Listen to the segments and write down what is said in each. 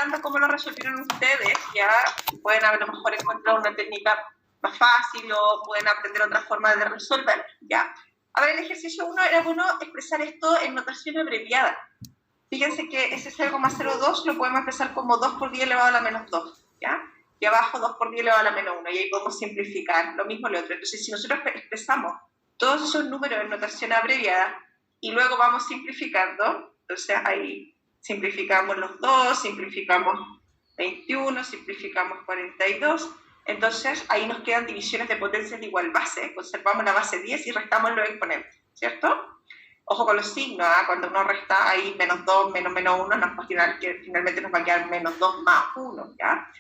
comparando cómo lo resolvieron ustedes, ya pueden a lo mejor encontrar una técnica más fácil o pueden aprender otra forma de resolver, ¿ya? A ver, el ejercicio 1 era bueno expresar esto en notación abreviada. Fíjense que ese 0,02 lo podemos expresar como 2 por 10 elevado a la menos 2, ¿ya? Y abajo 2 por 10 elevado a la menos 1, y ahí podemos simplificar. Lo mismo lo otro. Entonces, si nosotros expresamos todos esos números en notación abreviada y luego vamos simplificando, entonces ahí simplificamos los 2, simplificamos 21, simplificamos 42, entonces ahí nos quedan divisiones de potencias de igual base, conservamos la base 10 y restamos los exponentes, ¿cierto? Ojo con los signos, ¿eh? Cuando uno resta ahí menos 2, menos 1, finalmente nos va a quedar menos 2 más 1, ¿ya?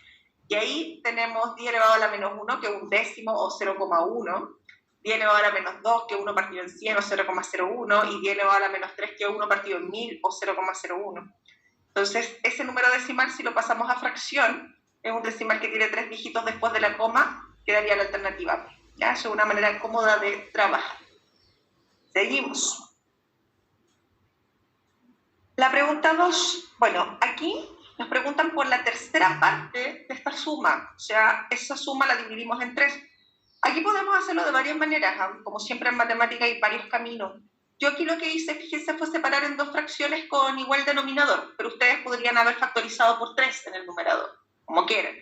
Y ahí tenemos 10 elevado a la menos 1, que es un décimo o 0,1, 10 elevado a la menos 2, que es 1 partido en 100 o 0,01, y 10 elevado a la menos 3, que es 1 partido en 1000 o 0,01. Entonces, ese número decimal, si lo pasamos a fracción, es un decimal que tiene 3 dígitos después de la coma, quedaría la alternativa B, ¿ya? Eso es una manera cómoda de trabajar. Seguimos. La pregunta 2, bueno, aquí nos preguntan por la tercera parte de esta suma, o sea, esa suma la dividimos en 3. Aquí podemos hacerlo de varias maneras, ¿eh? Como siempre en matemática hay varios caminos. Yo aquí lo que hice, fíjense, fue separar en 2 fracciones con igual denominador, pero ustedes podrían haber factorizado por 3 en el numerador, como quieran.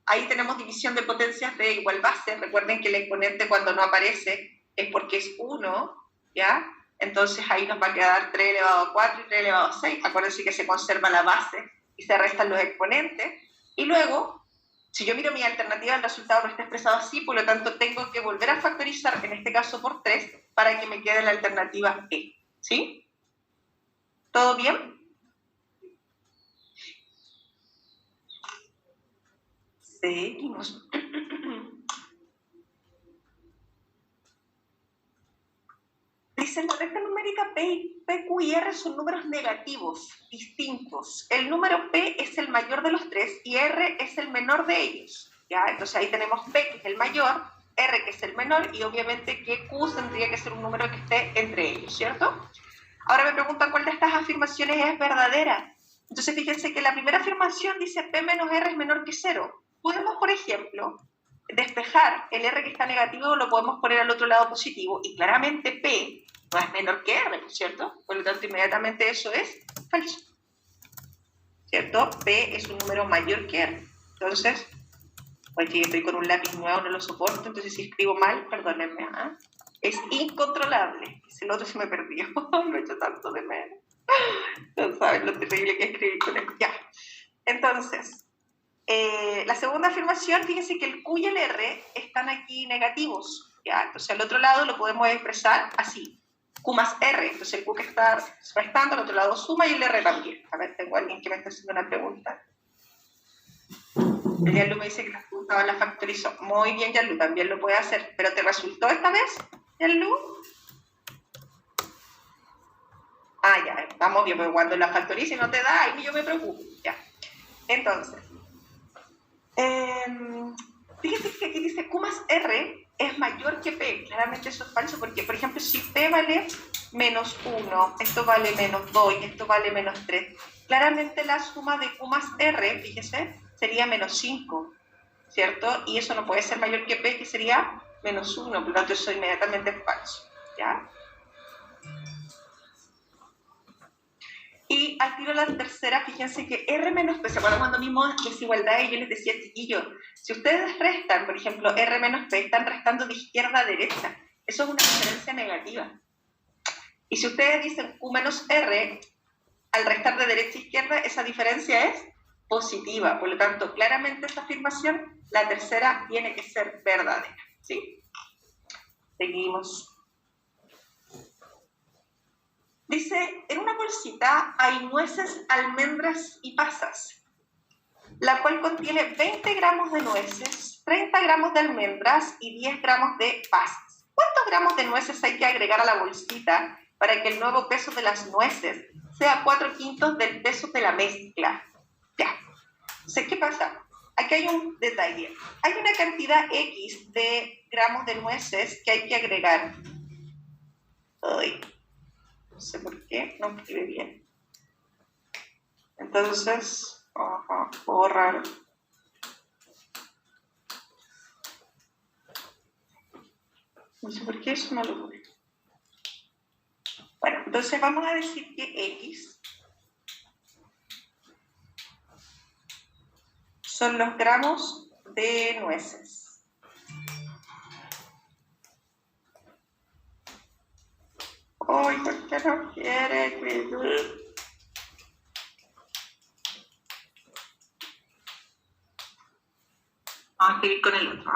Ahí tenemos división de potencias de igual base. Recuerden que el exponente cuando no aparece es porque es 1, ¿ya? Entonces ahí nos va a quedar 3 elevado a 4 y 3 elevado a 6. Acuérdense que se conserva la base y se restan los exponentes. Y luego, si yo miro mi alternativa, el resultado no está expresado así, por lo tanto tengo que volver a factorizar, en este caso por 3, para que me quede la alternativa E. ¿Sí? ¿Todo bien? Seguimos. Dice, en la recta numérica P, Q y R son números negativos, distintos. El número P es el mayor de los 3 y R es el menor de ellos, ¿ya? Entonces ahí tenemos P, que es el mayor, R, que es el menor, y obviamente que Q tendría que ser un número que esté entre ellos, ¿cierto? Ahora me preguntan cuál de estas afirmaciones es verdadera. Entonces fíjense que la primera afirmación dice P menos R es menor que 0. Podemos, por ejemplo, despejar el R que está negativo, lo podemos poner al otro lado positivo, y claramente P no es menor que R, ¿cierto? Por lo tanto, inmediatamente eso es falso, ¿cierto? P es un número mayor que R. Entonces, oye, estoy con un lápiz nuevo, no lo soporto, entonces si escribo mal, perdónenme, ¿eh? Es incontrolable. El otro se me perdió, lo he hecho tanto de menos. No saben lo terrible que escribí con él. Ya. Entonces, la segunda afirmación, fíjense que el Q y el R están aquí negativos, ¿ya? Entonces al otro lado lo podemos expresar así, Q más R, entonces el Q que está restando, al otro lado suma y el R también. A ver, tengo a alguien que me está haciendo una pregunta. El Yanlu me dice que la pregunta la factorizó. Muy bien, Yanlu, también lo puede hacer, pero ¿te resultó esta vez, Yanlu? Ah, ya, estamos bien, pero cuando la factorice no te da, ahí yo me preocupo, ya. Entonces, fíjense que aquí dice Q más R es mayor que P. Claramente eso es falso porque, por ejemplo, si P vale menos 1, esto vale menos 2 y esto vale menos 3, claramente la suma de Q más R, fíjense, sería menos 5, ¿cierto? Y eso no puede ser mayor que P, que sería menos 1, por lo tanto eso inmediatamente es falso, ¿ya? Y al tiro la tercera, fíjense que R menos P, ¿se acuerdan cuando vimos desigualdades? Yo les decía, chiquillos, si ustedes restan, por ejemplo, R menos P, están restando de izquierda a derecha. Eso es una diferencia negativa. Y si ustedes dicen Q menos R, al restar de derecha a izquierda, esa diferencia es positiva. Por lo tanto, claramente esta afirmación, la tercera, tiene que ser verdadera. ¿Sí? Seguimos. Dice, en una bolsita hay nueces, almendras y pasas, la cual contiene 20 gramos de nueces, 30 gramos de almendras y 10 gramos de pasas. ¿Cuántos gramos de nueces hay que agregar a la bolsita para que el nuevo peso de las nueces sea 4/5 del peso de la mezcla? Ya. Entonces, ¿qué pasa? Aquí hay un detalle. Hay una cantidad X de gramos de nueces que hay que agregar. Ay. No sé por qué, no escribe bien. Entonces, borrar. No sé por qué eso no lo pone. Bueno, entonces vamos a decir que X son los gramos de nueces. ¡Ay, por qué no quiere escribir! Vamos a escribir con el otro.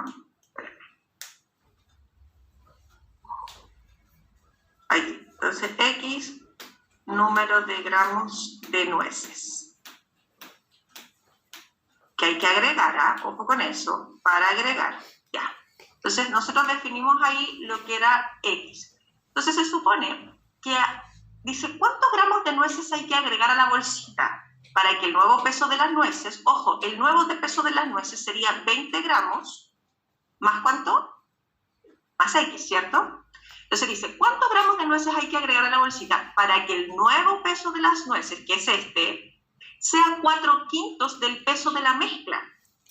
Ahí. Entonces, X, número de gramos de nueces. Que hay que agregar, ¿ah? Ojo con eso, para agregar, ya. Entonces, nosotros definimos ahí lo que era X. Entonces, se supone que dice, ¿cuántos gramos de nueces hay que agregar a la bolsita? Para que el nuevo peso de las nueces, ojo, el nuevo peso de las nueces sería 20 gramos, ¿más cuánto? Más X, ¿cierto? Entonces dice, ¿cuántos gramos de nueces hay que agregar a la bolsita para que el nuevo peso de las nueces, que es este, sea 4/5 del peso de la mezcla?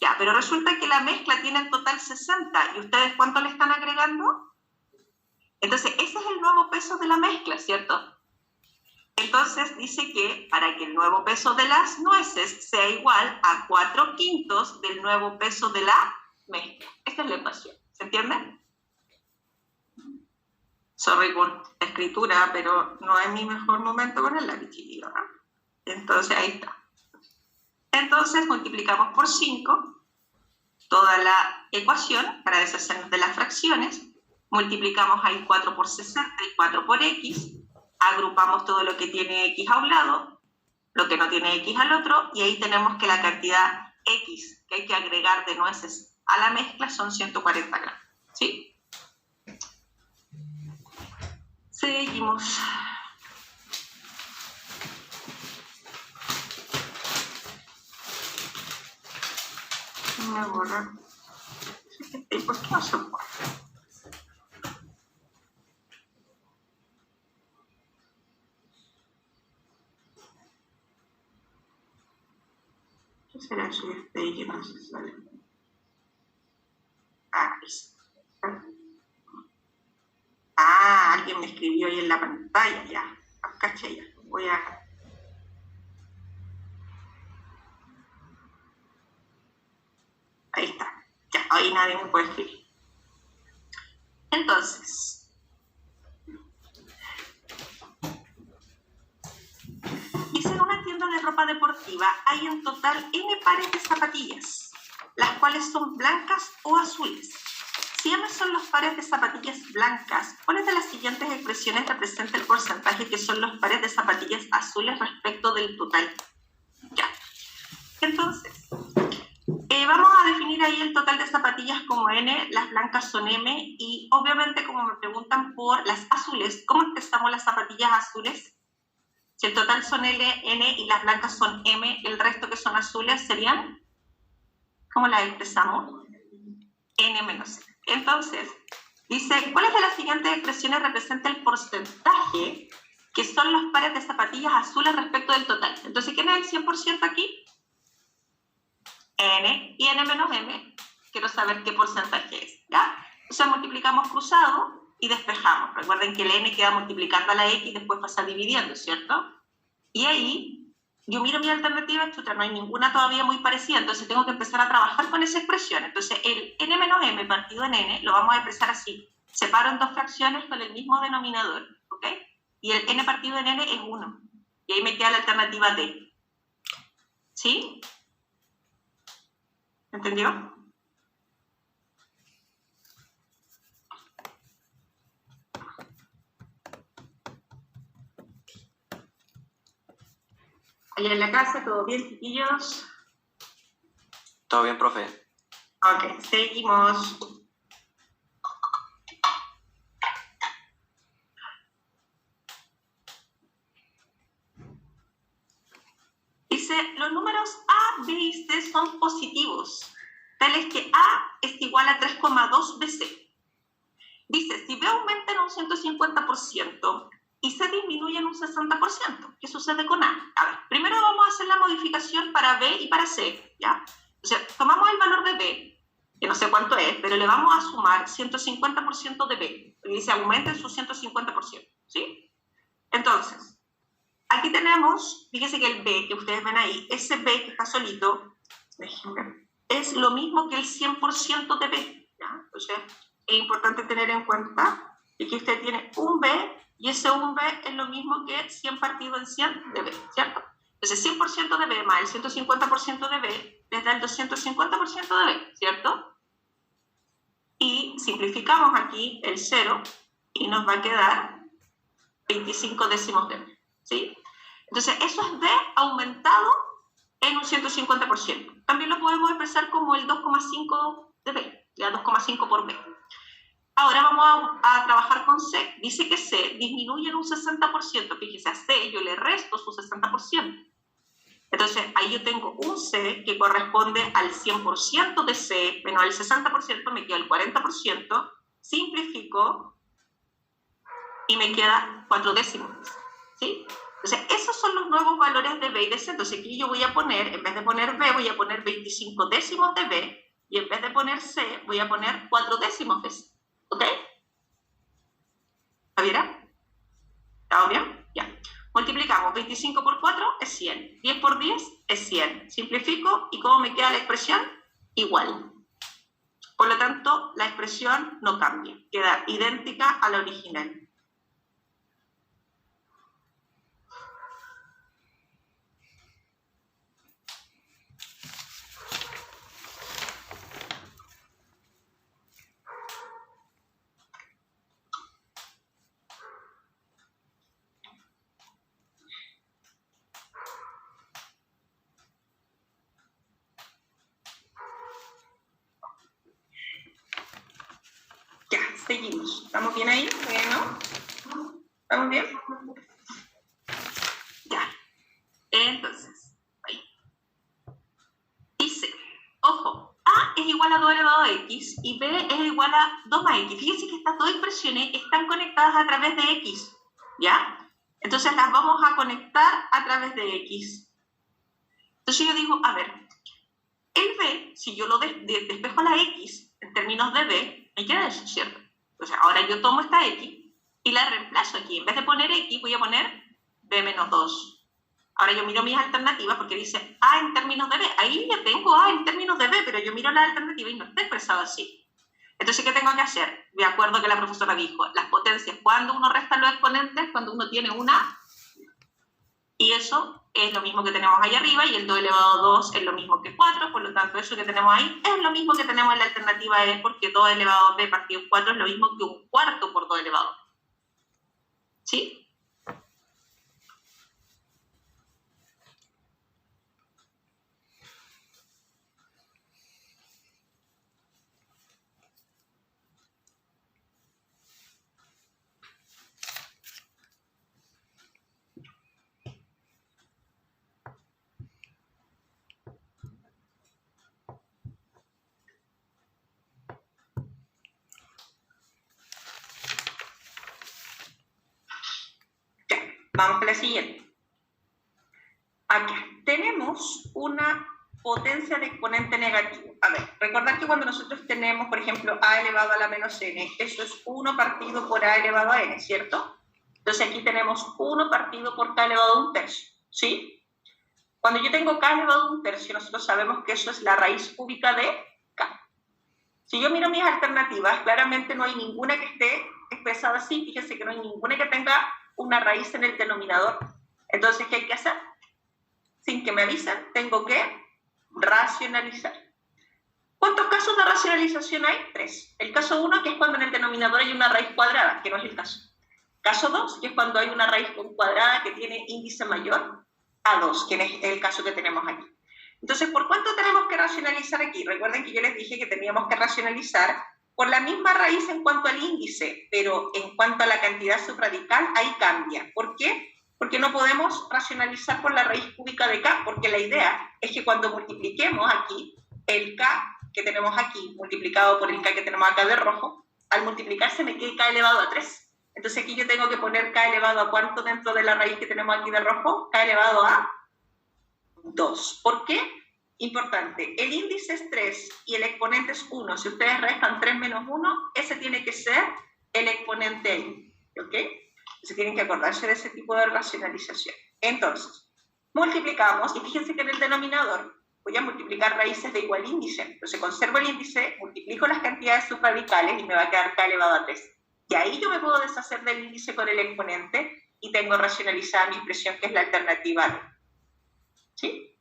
Ya, pero resulta que la mezcla tiene en total 60, ¿y ustedes cuánto le están agregando? Entonces, ese es el nuevo peso de la mezcla, ¿cierto? Entonces dice que para que el nuevo peso de las nueces sea igual a 4/5 del nuevo peso de la mezcla. Esta es la ecuación, ¿se entiende? Sorry por la escritura, pero no es mi mejor momento con el lápiz, chiquillo, ¿no? Entonces, ahí está. Entonces, multiplicamos por 5 toda la ecuación para deshacernos de las fracciones. Multiplicamos ahí 4 por 60 y 4 por X. Agrupamos todo lo que tiene X a un lado, lo que no tiene X al otro, y ahí tenemos que la cantidad X que hay que agregar de nueces a la mezcla son 140 gramos, ¿sí? Seguimos. Me borra. ¿Por qué no se borra? ¿Qué será eso de ahí que no se sale? Alguien me escribió ahí en la pantalla, ya. Caché ya. Voy a... Ahí está. Ya, ahí nadie me puede escribir. Entonces, dice en una tienda de ropa deportiva hay en total N pares de zapatillas, las cuales son blancas o azules. Si M son los pares de zapatillas blancas, ¿cuáles de las siguientes expresiones representa el porcentaje que son los pares de zapatillas azules respecto del total? Ya. Entonces, vamos a definir ahí el total de zapatillas como N, las blancas son M, y obviamente como me preguntan por las azules, ¿cómo expresamos las zapatillas azules? Si el total son L, N y las blancas son M, el resto que son azules serían, ¿cómo las expresamos? N menos M. Entonces, dice, ¿cuáles de las siguientes expresiones representa el porcentaje que son los pares de zapatillas azules respecto del total? Entonces, ¿quién es el 100% aquí? N y N menos M. Quiero saber qué porcentaje es, ¿ya? Entonces, multiplicamos cruzado y despejamos. Recuerden que el N queda multiplicando a la X y después pasa dividiendo, ¿cierto? Y ahí... yo miro mi alternativa, chuta, no hay ninguna todavía muy parecida, entonces tengo que empezar a trabajar con esa expresión. Entonces, el N menos M partido en N lo vamos a expresar así. Separo en dos fracciones con el mismo denominador, ¿ok? Y el N partido en N es 1. Y ahí me queda la alternativa D. ¿Sí? ¿Entendió? Allá en la casa, ¿todo bien, chiquillos? Todo bien, profe. Ok, seguimos. Dice, los números A, B y C son positivos, tales que A es igual a 3,2 BC. Dice, si B aumenta en un 150%, y C disminuye en un 60%. ¿Qué sucede con A? A ver, primero vamos a hacer la modificación para B y para C, ¿ya? Entonces, tomamos el valor de B, que no sé cuánto es, pero le vamos a sumar 150% de B. Y dice, aumenten su 150%, ¿sí? Entonces, aquí tenemos, fíjense que el B que ustedes ven ahí, ese B que está solito, déjenme, es lo mismo que el 100% de B, ¿ya? Entonces, es importante tener en cuenta que usted tiene un B y ese 1B es lo mismo que 100 partido en 100 de B, ¿cierto? Entonces, 100% de B más el 150% de B les da el 250% de B, ¿cierto? Y simplificamos aquí el 0 y nos va a quedar 25 décimos de B, ¿sí? Entonces, eso es B aumentado en un 150%. También lo podemos expresar como el 2,5 de B, ya 2,5 por B. Ahora vamos a trabajar con C. Dice que C disminuye en un 60%. Fíjese, a C yo le resto su 60%. Entonces, ahí yo tengo un C que corresponde al 100% de C, menos el 60%, me queda el 40%. Simplifico y me queda 4 décimos. ¿Sí? Entonces, esos son los nuevos valores de B y de C. Entonces, aquí yo voy a poner, en vez de poner B, voy a poner 25 décimos de B, y en vez de poner C, voy a poner 4 décimos de C. ¿Ok? ¿Javiera? ¿Estamos bien? Ya. Multiplicamos 25 por 4 es 100. 10 por 10 es 100. Simplifico y ¿cómo me queda la expresión? Igual. Por lo tanto, la expresión no cambia. Queda idéntica a la original. Seguimos. ¿Estamos bien ahí? Bueno. ¿Estamos bien? Ya. Entonces, ahí. Dice, ojo, A es igual a 2 elevado a X y B es igual a 2 más X. Fíjense que estas dos expresiones están conectadas a través de X, ¿ya? Entonces las vamos a conectar a través de X. Entonces yo digo, a ver, el B, si yo lo despejo a la X en términos de B, me queda eso, ¿cierto? Entonces, ahora yo tomo esta X y la reemplazo aquí. En vez de poner X, voy a poner B menos 2. Ahora yo miro mis alternativas porque dice A en términos de B. Ahí ya tengo A en términos de B, pero yo miro la alternativa y no está expresado así. Entonces, ¿qué tengo que hacer? De acuerdo a que la profesora dijo, las potencias, cuando uno resta los exponentes, cuando uno tiene una, y eso es lo mismo que tenemos ahí arriba, y el 2 elevado a 2 es lo mismo que 4, por lo tanto, eso que tenemos ahí es lo mismo que tenemos en la alternativa E, porque 2 elevado a B partido 4 es lo mismo que un cuarto por 2 elevado a B. ¿Sí? Vamos con la siguiente. Acá tenemos una potencia de exponente negativo. A ver, recordad que cuando nosotros tenemos, por ejemplo, a elevado a la menos n, eso es 1 partido por a elevado a n, ¿cierto? Entonces aquí tenemos 1 partido por k elevado a un tercio, ¿sí? Cuando yo tengo k elevado a un tercio, nosotros sabemos que eso es la raíz cúbica de k. Si yo miro mis alternativas, claramente no hay ninguna que esté expresada así. Fíjense que no hay ninguna que tenga una raíz en el denominador. Entonces, ¿qué hay que hacer? Sin que me avisen, tengo que racionalizar. ¿Cuántos casos de racionalización hay? 3. El caso 1, que es cuando en el denominador hay una raíz cuadrada, que no es el caso. Caso 2, que es cuando hay una raíz cuadrada que tiene índice mayor a 2, que es el caso que tenemos aquí. Entonces, ¿por cuánto tenemos que racionalizar aquí? Recuerden que yo les dije que teníamos que racionalizar por la misma raíz en cuanto al índice, pero en cuanto a la cantidad subradical, ahí cambia. ¿Por qué? Porque no podemos racionalizar por la raíz cúbica de k, porque la idea es que cuando multipliquemos aquí, el k que tenemos aquí multiplicado por el k que tenemos acá de rojo, al multiplicarse me queda k elevado a 3. Entonces aquí yo tengo que poner k elevado a ¿cuánto dentro de la raíz que tenemos aquí de rojo? K elevado a 2. ¿Por qué? Importante. El índice es 3 y el exponente es 1. Si ustedes restan 3 menos 1, ese tiene que ser el exponente ahí. ¿Ok? Entonces tienen que acordarse de ese tipo de racionalización. Entonces, multiplicamos, y fíjense que en el denominador voy a multiplicar raíces de igual índice. Entonces conservo el índice, multiplico las cantidades subradicales y me va a quedar k elevado a 3. Y ahí yo me puedo deshacer del índice con el exponente y tengo racionalizada mi expresión, que es la alternativa D. ¿Sí?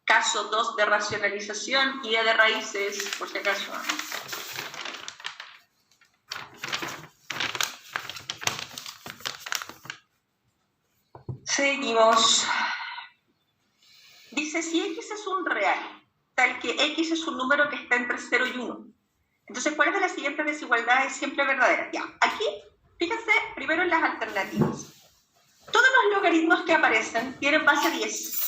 Caso 2 de racionalización y de raíces, por si acaso. Seguimos. Dice, si x es un real, tal que x es un número que está entre 0 y 1. Entonces, ¿cuál de las siguientes desigualdades es siempre verdadera? Ya, aquí, fíjense primero en las alternativas. Todos los logaritmos que aparecen tienen base 10.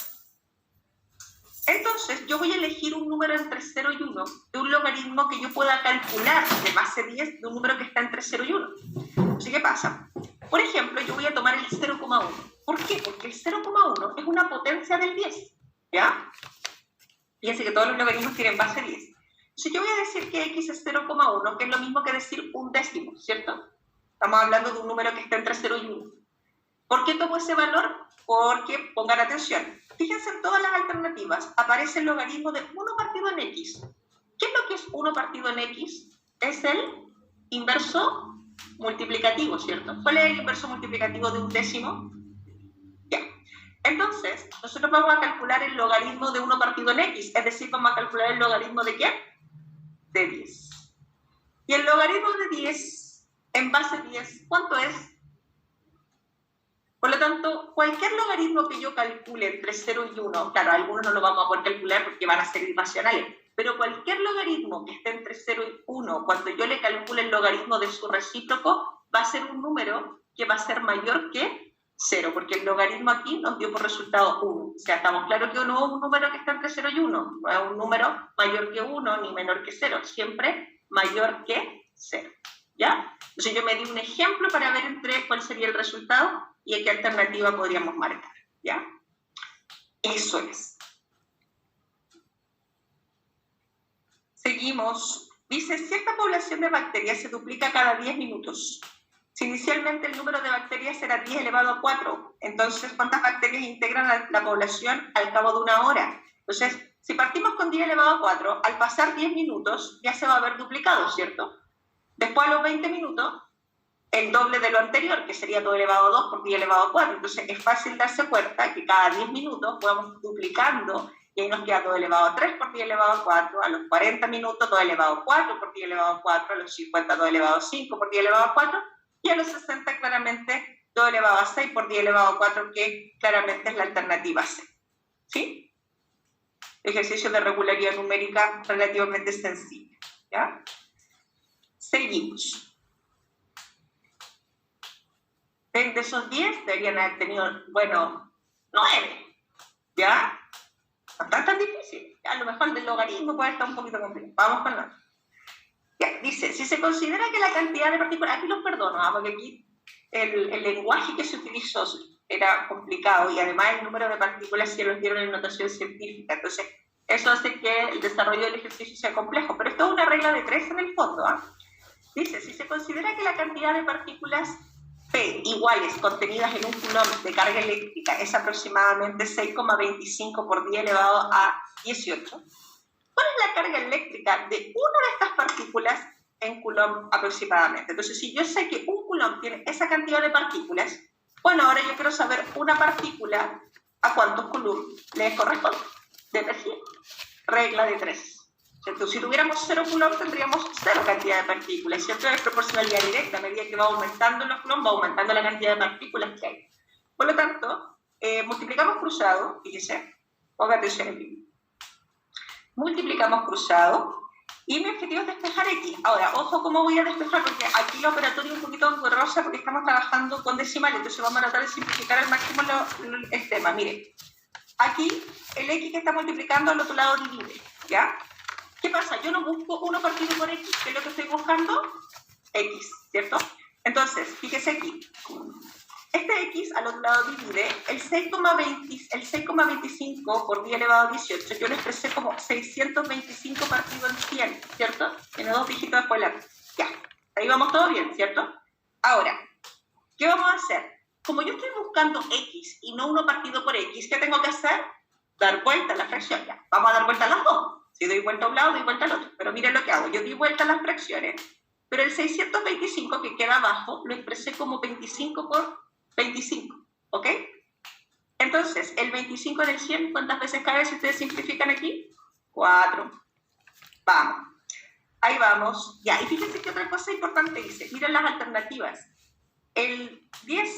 Entonces, yo voy a elegir un número entre 0 y 1 de un logaritmo que yo pueda calcular de base 10 de un número que está entre 0 y 1. Entonces, ¿qué pasa? Por ejemplo, yo voy a tomar el 0,1. ¿Por qué? Porque el 0,1 es una potencia del 10. ¿Ya? Fíjense que todos los logaritmos tienen base 10. Entonces, yo voy a decir que x es 0,1, que es lo mismo que decir un décimo, ¿cierto? Estamos hablando de un número que está entre 0 y 1. ¿Por qué tomo ese valor? Porque, pongan atención, fíjense en todas las alternativas, aparece el logaritmo de 1 partido en x. ¿Qué es lo que es 1 partido en x? Es el inverso multiplicativo, ¿cierto? ¿Cuál es el inverso multiplicativo de un décimo? Ya. Entonces, nosotros vamos a calcular el logaritmo de 1 partido en x, es decir, vamos a calcular el logaritmo de ¿qué? De 10. Y el logaritmo de 10, en base 10, ¿cuánto es? Por lo tanto, cualquier logaritmo que yo calcule entre 0 y 1, claro, algunos no lo vamos a poder calcular porque van a ser irracionales, pero cualquier logaritmo que esté entre 0 y 1, cuando yo le calcule el logaritmo de su recíproco, va a ser un número que va a ser mayor que 0, porque el logaritmo aquí nos dio por resultado 1. O sea, estamos claros que no es un número que está entre 0 y 1, no es un número mayor que 1 ni menor que 0, siempre mayor que 0. ¿Ya? Entonces yo me di un ejemplo para ver entre cuál sería el resultado y a qué alternativa podríamos marcar. ¿Ya? Eso es. Seguimos. Dice, cierta población de bacterias se duplica cada 10 minutos. Si inicialmente el número de bacterias era 10 elevado a 4, entonces, ¿cuántas bacterias integran la población al cabo de una hora? Entonces, si partimos con 10 elevado a 4, al pasar 10 minutos ya se va a haber duplicado, ¿cierto? Después, a los 20 minutos, el doble de lo anterior, que sería todo elevado a 2 por 10 elevado a 4. Entonces, es fácil darse cuenta que cada 10 minutos vamos duplicando y ahí nos queda todo elevado a 3 por 10 elevado a 4, a los 40 minutos todo elevado a 4 por 10 elevado a 4, a los 50 todo elevado a 5 por 10 elevado a 4, y a los 60 claramente todo elevado a 6 por 10 elevado a 4, que claramente es la alternativa C. ¿Sí? Ejercicio de regularidad numérica relativamente sencillo. ¿Ya? Seguimos. De esos 10 deberían haber tenido, bueno, 9. ¿Ya? No está tan difícil. A lo mejor el logaritmo puede estar un poquito complejo. Vamos con la. Ya, dice, si se considera que la cantidad de partículas, aquí los perdono, porque aquí el lenguaje que se utilizó era complicado y además el número de partículas se los dieron en notación científica. Entonces, eso hace que el desarrollo del ejercicio sea complejo. Pero esto es una regla de 3 en el fondo. Dice, si se considera que la cantidad de partículas P iguales contenidas en un coulomb de carga eléctrica es aproximadamente 6,25 por 10 elevado a 18. ¿Cuál es la carga eléctrica de una de estas partículas en coulomb aproximadamente? Entonces, si yo sé que un coulomb tiene esa cantidad de partículas, bueno, ahora yo quiero saber una partícula a cuántos coulomb le corresponde. De energía. Regla de 3. ¿Cierto? Si tuviéramos 0 coulomb tendríamos 0 cantidad de partículas, ¿cierto? Es proporcionalidad directa, a medida que va aumentando los coulomb, va aumentando la cantidad de partículas que hay. Por lo tanto, multiplicamos cruzado, fíjese, ponga atención aquí. Multiplicamos cruzado, y mi objetivo es despejar X. Ahora, ojo cómo voy a despejar, porque aquí la operatoria es un poquito engorrosa porque estamos trabajando con decimales, entonces vamos a tratar de simplificar al máximo el tema. Mire, aquí el X que está multiplicando al otro lado divide, ¿ya? ¿Qué pasa? Yo no busco 1 partido por x, que es lo que estoy buscando, x, ¿cierto? Entonces, fíjese aquí. Este x al otro lado divide el 6,25 por 10 elevado a 18. Yo lo expresé como 625 partido en 100, ¿cierto? Tiene 2 dígitos después la... Ya, ahí vamos todo bien, ¿cierto? Ahora, ¿qué vamos a hacer? Como yo estoy buscando x y no 1 partido por x, ¿qué tengo que hacer? Dar vuelta a la fracción. Ya, vamos a dar vuelta a las dos. Si doy vuelta a un lado, doy vuelta al otro. Pero miren lo que hago. Yo di vuelta a las fracciones, pero el 625 que queda abajo lo expresé como 25 por 25, ¿ok? Entonces, el 25 en el 100, ¿cuántas veces cabe si ustedes simplifican aquí? 4. Vamos. Ahí vamos. Ya, y fíjense que otra cosa importante dice. Miren las alternativas. El 10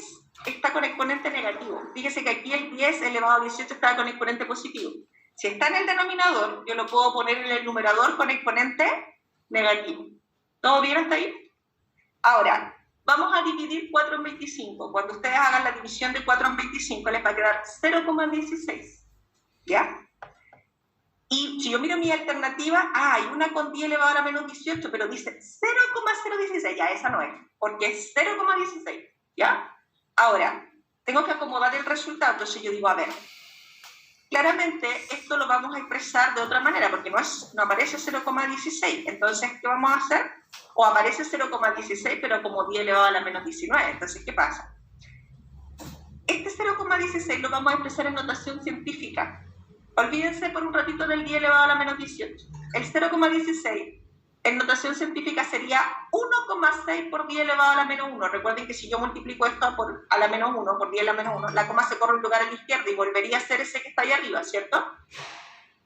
está con exponente negativo. Fíjense que aquí el 10 elevado a 18 está con exponente positivo. Si está en el denominador, yo lo puedo poner en el numerador con exponente negativo. ¿Todo bien hasta ahí? Ahora, vamos a dividir 4 en 25. Cuando ustedes hagan la división de 4 en 25, les va a quedar 0,16. ¿Ya? Y si yo miro mi alternativa, hay una con 10 elevado a la menos 18, pero dice 0,016. Ya, esa no es, porque es 0,16. ¿Ya? Ahora, tengo que acomodar el resultado. Entonces yo digo, a ver, claramente esto lo vamos a expresar de otra manera, porque no aparece 0,16. Entonces, ¿qué vamos a hacer? O aparece 0,16, pero como 10 elevado a la menos 19. Entonces, ¿qué pasa? Este 0,16 lo vamos a expresar en notación científica. Olvídense por un ratito del 10 elevado a la menos 18. El 0,16 en notación científica sería 1,6 por 10 elevado a la menos 1. Recuerden que si yo multiplico esto a la menos 1 por 10 a la menos 1, la coma se corre un lugar a la izquierda y volvería a ser ese que está ahí arriba, ¿cierto?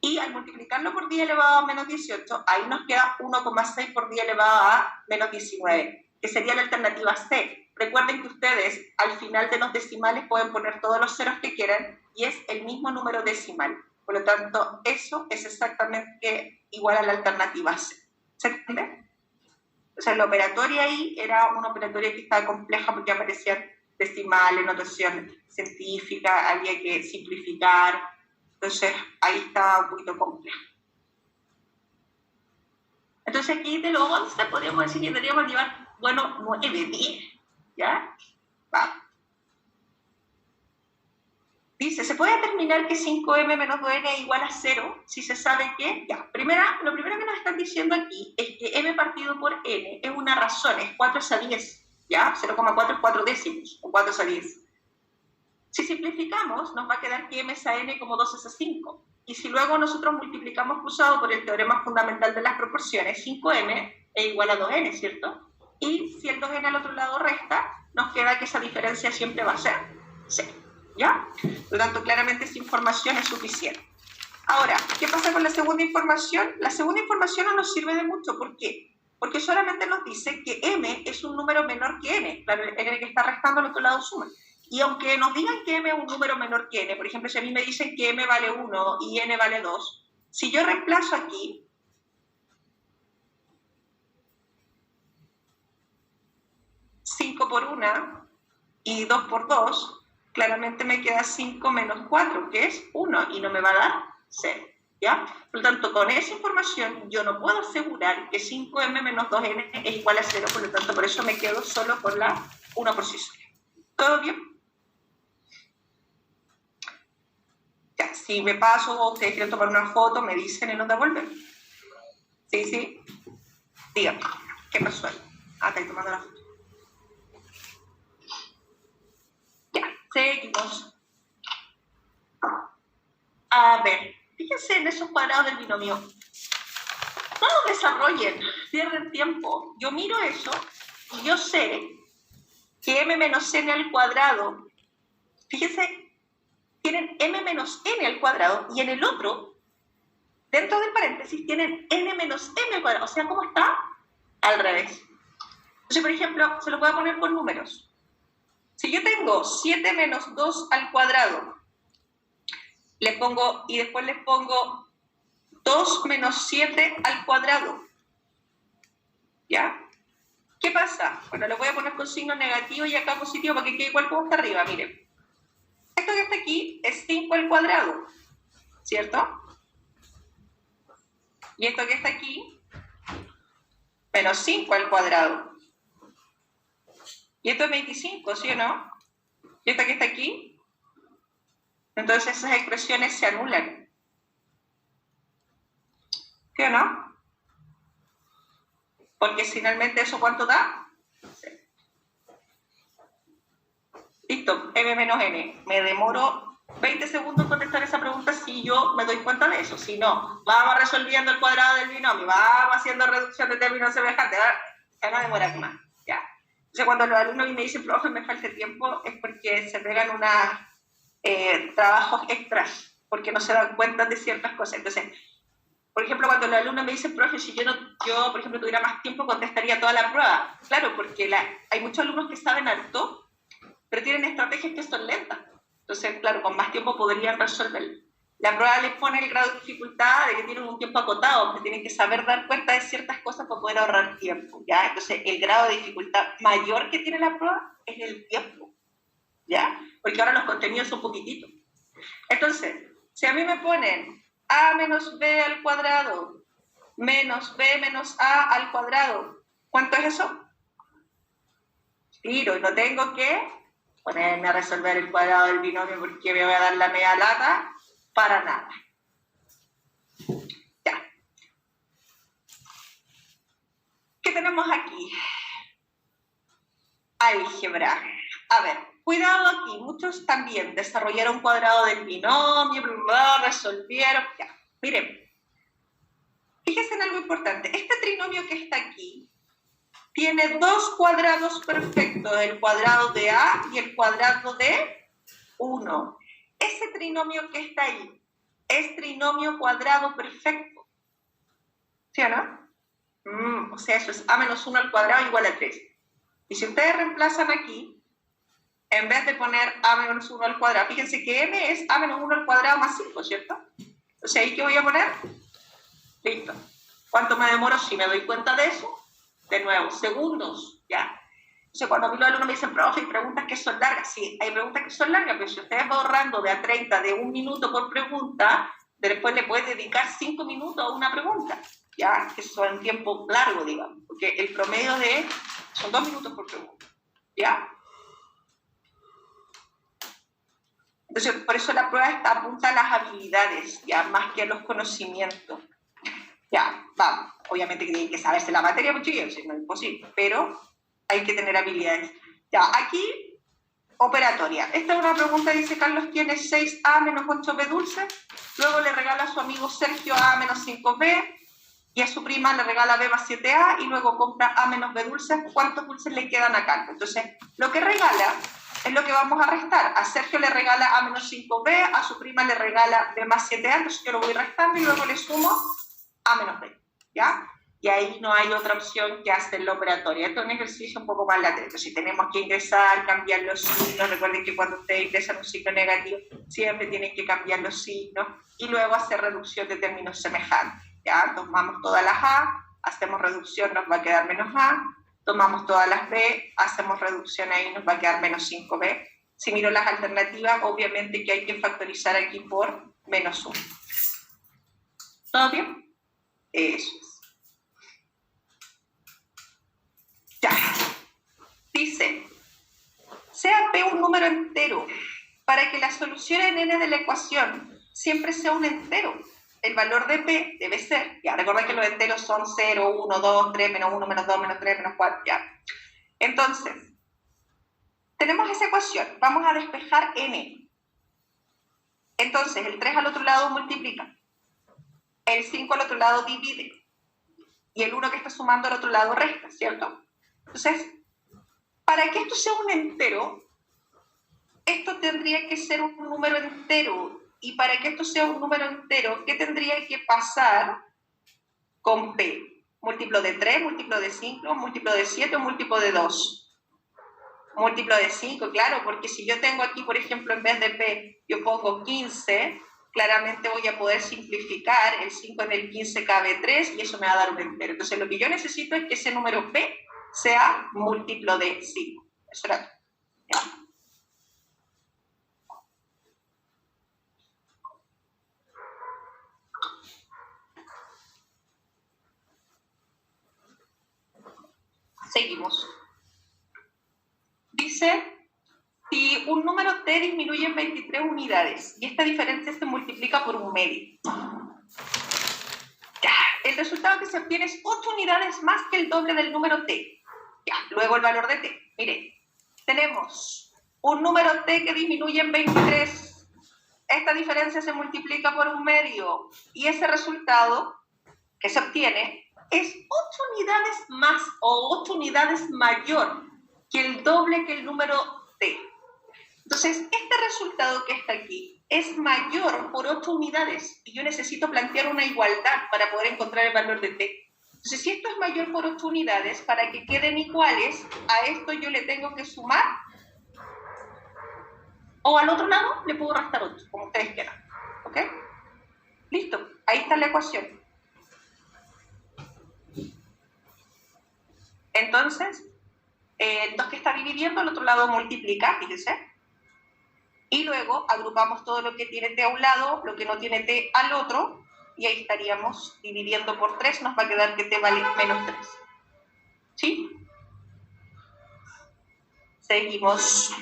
Y al multiplicarlo por 10 elevado a menos 18, ahí nos queda 1,6 por 10 elevado a menos 19, que sería la alternativa C. Recuerden que ustedes al final de los decimales pueden poner todos los ceros que quieran y es el mismo número decimal. Por lo tanto, eso es exactamente igual a la alternativa C. ¿Se entiende? O sea, la operatoria ahí era una operatoria que estaba compleja porque aparecían decimales, notación científica, había que simplificar. Entonces, ahí estaba un poquito complejo. Entonces, aquí de los 11 podríamos decir que deberíamos llevar, bueno, 9, 10. ¿Ya? Vamos. Dice, ¿se puede determinar que 5m menos 2n es igual a 0 si se sabe que? Ya, lo primero que nos están diciendo aquí es que m partido por n es una razón, es 4 a 10, ¿ya? 0,4 es 4 décimos, o 4 a 10. Si simplificamos, nos va a quedar que m es a n como 2 es a 5. Y si luego nosotros multiplicamos cruzado por el teorema fundamental de las proporciones, 5m es igual a 2n, ¿cierto? Y si el 2n al otro lado resta, nos queda que esa diferencia siempre va a ser 0. ¿Ya? Por lo tanto, claramente esa información es suficiente. Ahora, ¿qué pasa con la segunda información? La segunda información no nos sirve de mucho. ¿Por qué? Porque solamente nos dice que m es un número menor que n. Claro, el n que está restando al otro lado suma. Y aunque nos digan que m es un número menor que n, por ejemplo, si a mí me dicen que m vale 1 y n vale 2, si yo reemplazo aquí, ...5 por 1 y 2 por 2... claramente me queda 5 menos 4, que es 1, y no me va a dar 0, ¿ya? Por lo tanto, con esa información yo no puedo asegurar que 5m menos 2n es igual a 0, por lo tanto, por eso me quedo solo con la 1 por sí sola. ¿Todo bien? Ya, si me paso o ustedes quieren tomar una foto, me dicen y nos devuelven. ¿Sí, sí? Díganme, ¿qué pasó ahí? Ah, estoy tomando la foto. Seguimos. A ver, fíjense en esos cuadrados del binomio. No los desarrollen, pierden tiempo. Yo miro eso y yo sé que m menos n al cuadrado, fíjense, tienen m menos n al cuadrado y en el otro, dentro del paréntesis, tienen n menos m al cuadrado. O sea, ¿cómo está? Al revés. Entonces, por ejemplo, se lo voy a poner por números. Si yo tengo 7 menos 2 al cuadrado, le pongo, y después les pongo 2 menos 7 al cuadrado, ¿ya? ¿Qué pasa? Bueno, le voy a poner con signo negativo y acá positivo para que quede igual como está arriba, miren. Esto que está aquí es 5 al cuadrado, ¿cierto? Y esto que está aquí, menos 5 al cuadrado. Y esto es 25, ¿sí o no? Y esto que está aquí, entonces esas expresiones se anulan. ¿Sí o no? Porque finalmente eso ¿cuánto da? Listo, m menos n. Me demoro 20 segundos en contestar esa pregunta si yo me doy cuenta de eso. Si no, vamos resolviendo el cuadrado del binomio, vamos haciendo reducción de términos semejantes, se van a demorar más. Ya. Entonces, cuando los alumnos me dicen, profe, me falta tiempo, es porque se pegan unos trabajos extras, porque no se dan cuenta de ciertas cosas. Entonces, por ejemplo, cuando los alumnos me dicen, profe, si yo, por ejemplo, tuviera más tiempo, contestaría toda la prueba. Claro, porque hay muchos alumnos que saben harto, pero tienen estrategias que son lentas. Entonces, claro, con más tiempo podrían resolverlo. La prueba les pone el grado de dificultad de que tienen un tiempo acotado, que tienen que saber dar cuenta de ciertas cosas para poder ahorrar tiempo, ¿ya? Entonces, el grado de dificultad mayor que tiene la prueba es el tiempo, ¿ya? Porque ahora los contenidos son poquititos. Entonces, si a mí me ponen a menos b al cuadrado menos b menos a al cuadrado, ¿cuánto es eso? Tiro, y no tengo que ponerme a resolver el cuadrado del binomio porque me voy a dar la media lata para nada. Ya. ¿Qué tenemos aquí? Álgebra. A ver, cuidado aquí, muchos también desarrollaron cuadrado del binomio, resolvieron, ya. Miren, fíjense en algo importante. Este trinomio que está aquí tiene dos cuadrados perfectos, el cuadrado de A y el cuadrado de 1. Ese trinomio que está ahí es trinomio cuadrado perfecto. ¿Sí o no? O sea, eso es A menos 1 al cuadrado igual a 3. Y si ustedes reemplazan aquí, en vez de poner A menos 1 al cuadrado, fíjense que M es A menos 1 al cuadrado más 5, ¿cierto? Entonces, ¿ahí qué voy a poner? Listo. ¿Cuánto me demoro si me doy cuenta de eso? De nuevo, segundos, ¿ya? Entonces, cuando a mí los alumnos me dicen, profe, hay preguntas que son largas. Sí, hay preguntas que son largas, pero si ustedes van ahorrando de a 30, de 1 minuto por pregunta, después le puedes dedicar 5 minutos a una pregunta, ¿ya? Que son tiempo largo, digamos, porque el promedio son 2 minutos por pregunta, ¿ya? Entonces, por eso la prueba apunta a las habilidades, ya, más que a los conocimientos. Ya, vamos. Obviamente que tienen que saberse la materia, pues chicos, no es imposible, pero hay que tener habilidades. Ya, aquí, operatoria. Esta es una pregunta, dice Carlos, tiene 6A menos 8B dulce, luego le regala a su amigo Sergio A menos 5B, y a su prima le regala B más 7A, y luego compra A menos B dulce. ¿Cuántos dulces le quedan a Carlos? Entonces, lo que regala es lo que vamos a restar. A Sergio le regala A menos 5B, a su prima le regala B más 7A, entonces yo lo voy restando y luego le sumo A menos B, ¿ya? Y ahí no hay otra opción que hacer la operatoria. Esto es un ejercicio un poco más latente. Si tenemos que ingresar, cambiar los signos, recuerden que cuando ustedes ingresan un signo negativo, siempre tienen que cambiar los signos y luego hacer reducción de términos semejantes, ¿ya? Tomamos todas las A, hacemos reducción, nos va a quedar menos A, tomamos todas las B, hacemos reducción ahí, nos va a quedar menos 5B. Si miro las alternativas, obviamente que hay que factorizar aquí por menos 1. ¿Todo bien? Eso es. Ya. Dice, sea P un número entero, para que la solución en n de la ecuación siempre sea un entero. El valor de P debe ser, ya, recuerda que los enteros son 0, 1, 2, 3, menos 1, menos 2, menos 3, menos 4, ya. Entonces, tenemos esa ecuación, vamos a despejar n. Entonces, el 3 al otro lado multiplica, el 5 al otro lado divide, y el 1 que está sumando al otro lado resta, ¿cierto? Entonces, para que esto sea un entero, esto tendría que ser un número entero. Y para que esto sea un número entero, ¿qué tendría que pasar con P? Múltiplo de 3, múltiplo de 5, múltiplo de 7 o múltiplo de 2. Múltiplo de 5, claro, porque si yo tengo aquí, por ejemplo, en vez de P, yo pongo 15, claramente voy a poder simplificar, el 5 en el 15 cabe 3 y eso me va a dar un entero. Entonces lo que yo necesito es que ese número P sea múltiplo de 5. Eso era todo. ¿Ya? Seguimos. Dice, si un número t disminuye en 23 unidades y esta diferencia se multiplica por un medio, ya, el resultado que se obtiene es 8 unidades más que el doble del número t. Ya, luego el valor de t. Mire, tenemos un número t que disminuye en 23. Esta diferencia se multiplica por un medio y ese resultado que se obtiene es 8 unidades más o 8 unidades mayor que el doble que el número t. Entonces, este resultado que está aquí es mayor por 8 unidades y yo necesito plantear una igualdad para poder encontrar el valor de t. Entonces, si esto es mayor por 8 unidades, para que queden iguales, a esto yo le tengo que sumar, o al otro lado le puedo restar 8, como ustedes quieran. ¿Ok? Listo, ahí está la ecuación. Entonces, el 2 que está dividiendo, al otro lado multiplica, fíjense. Y luego agrupamos todo lo que tiene t a un lado, lo que no tiene t al otro, y ahí estaríamos dividiendo por 3, nos va a quedar que t vale menos 3. ¿Sí? Seguimos.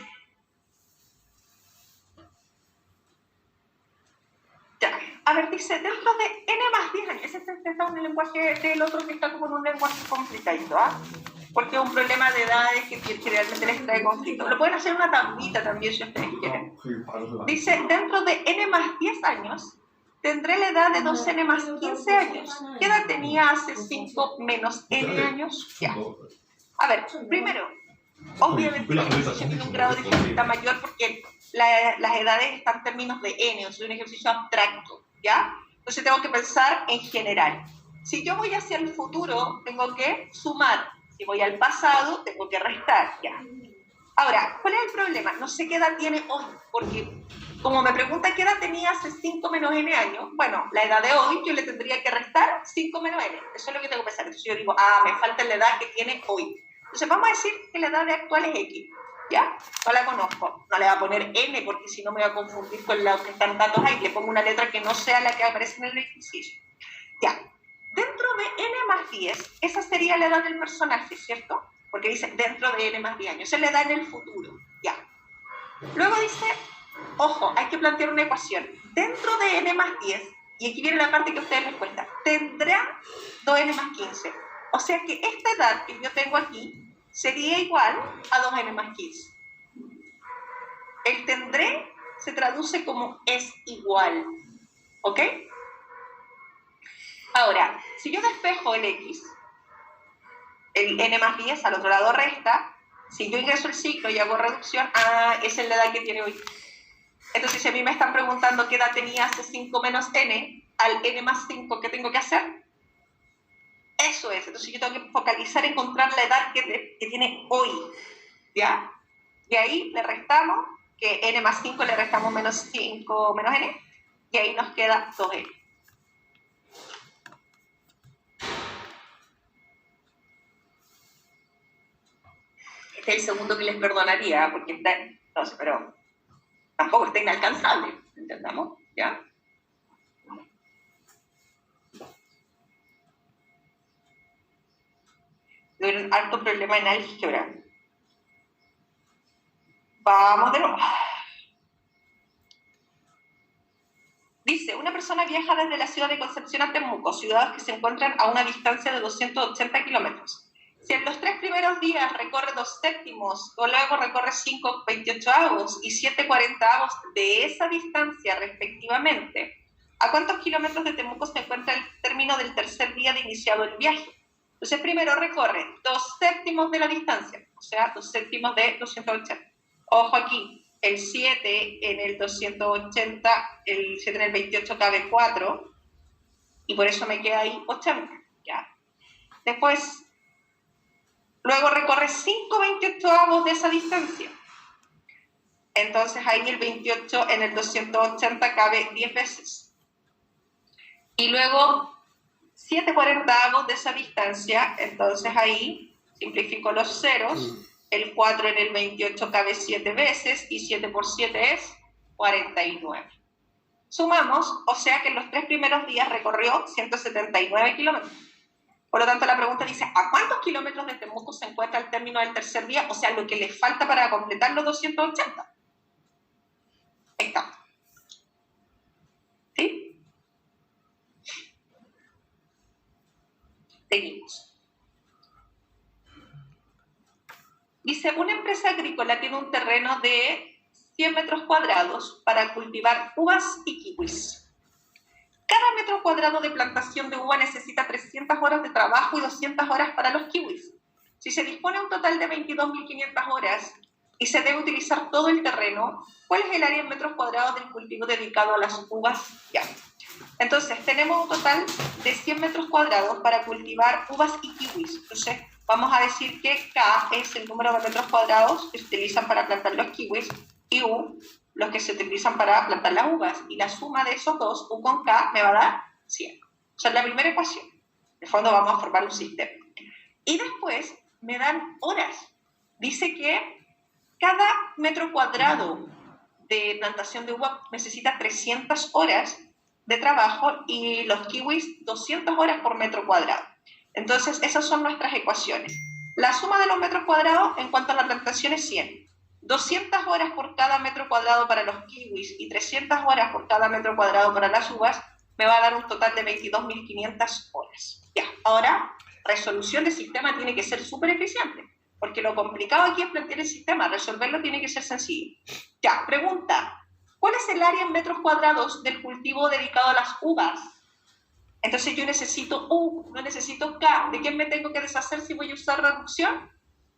Ya. A ver, dice, dentro de n más 10 años, ese está en el lenguaje del otro que está como en un lenguaje complicado, ¿ah? Porque es un problema de edades que realmente les trae conflicto. Lo pueden hacer una tablita también si ustedes quieren. Dice, dentro de n más 10 años, tendré la edad de 2n más 15 años. ¿Qué edad tenía hace 5 menos n años? Ya. A ver, primero, obviamente la ejercicio tiene un grado de dificultad mayor porque las edades están en términos de n, o sea, un ejercicio abstracto, ¿ya? Entonces tengo que pensar en general. Si yo voy hacia el futuro, tengo que sumar. Si voy al pasado, tengo que restar, ya. Ahora, ¿cuál es el problema? No sé qué edad tiene hoy, porque como me pregunta qué edad tenía hace 5 menos n años, bueno, la edad de hoy yo le tendría que restar 5 menos n. Eso es lo que tengo que pensar. Entonces yo digo, me falta la edad que tiene hoy. Entonces vamos a decir que la edad de actual es x, ¿ya? No la conozco. No le voy a poner n porque si no me voy a confundir con los que están datos ahí. Le pongo una letra que no sea la que aparece en el ejercicio. Ya. Dentro de n más 10, esa sería la edad del personaje, ¿cierto? Porque dice dentro de n más 10 años. Esa es la edad en el futuro, ya. Luego dice, ojo, hay que plantear una ecuación. Dentro de n más 10, y aquí viene la parte que a ustedes les cuesta, tendrá 2n más 15. O sea que esta edad que yo tengo aquí sería igual a 2n más 15. El tendré se traduce como es igual, ¿ok? Ahora, si yo despejo el x, el n más 10 al otro lado resta, si yo ingreso el ciclo y hago reducción, esa es la edad que tiene hoy. Entonces, si a mí me están preguntando qué edad tenía hace 5 menos n, al n más 5, ¿qué tengo que hacer? Eso es. Entonces, yo tengo que focalizar en encontrar la edad que tiene hoy, ¿ya? Y ahí le restamos, que n más 5 le restamos menos 5 menos n, y ahí nos queda 2n. Este es el segundo que les perdonaría, porque está, no sé, pero tampoco está inalcanzable, ¿entendamos? ¿Ya? Hay un alto problema en álgebra. Vamos de nuevo. Dice, una persona viaja desde la ciudad de Concepción a Temuco, ciudades que se encuentran a una distancia de 280 kilómetros. Si en los 3 primeros días recorre 2 séptimos, o luego recorre 5 28avos y 7 40avos de esa distancia respectivamente, ¿a cuántos kilómetros de Temuco se encuentra el término del tercer día de iniciado el viaje? Entonces primero recorre 2 séptimos de la distancia, o sea, 2 séptimos de 280. Ojo aquí, el 7 en el 280, el 7 en el 28 cabe 4, y por eso me queda ahí 80, ¿ya? Después, luego recorre 5 28avos de esa distancia. Entonces ahí el 28 en el 280 cabe 10 veces. Y luego 7 40avos de esa distancia, entonces ahí simplifico los ceros, el 4 en el 28 cabe 7 veces y 7 por 7 es 49. Sumamos, o sea que en los 3 primeros días recorrió 179 kilómetros. Por lo tanto, la pregunta dice, ¿a cuántos kilómetros de Temuco se encuentra el término del tercer día? O sea, lo que le falta para completar los 280. Ahí está. ¿Sí? Seguimos. Dice, una empresa agrícola tiene un terreno de 100 metros cuadrados para cultivar uvas y kiwis. Cada metro cuadrado de plantación de uva necesita 300 horas de trabajo y 200 horas para los kiwis. Si se dispone un total de 22.500 horas y se debe utilizar todo el terreno, ¿cuál es el área en metros cuadrados del cultivo dedicado a las uvas? Ya. Entonces, tenemos un total de 100 metros cuadrados para cultivar uvas y kiwis. Entonces, vamos a decir que K es el número de metros cuadrados que se utilizan para plantar los kiwis y U los que se utilizan para plantar las uvas. Y la suma de esos dos, U con K, me va a dar 100. O sea, es la primera ecuación. En el fondo vamos a formar un sistema. Y después me dan horas. Dice que cada metro cuadrado de plantación de uva necesita 300 horas de trabajo y los kiwis 200 horas por metro cuadrado. Entonces, esas son nuestras ecuaciones. La suma de los metros cuadrados en cuanto a la plantación es 100. 200 horas por cada metro cuadrado para los kiwis y 300 horas por cada metro cuadrado para las uvas me va a dar un total de 22.500 horas. Ya, ahora, resolución de sistema tiene que ser súper eficiente, porque lo complicado aquí es plantear el sistema, resolverlo tiene que ser sencillo. Ya, pregunta, ¿cuál es el área en metros cuadrados del cultivo dedicado a las uvas? Entonces yo necesito U, no necesito K. ¿De quién me tengo que deshacer si voy a usar reducción?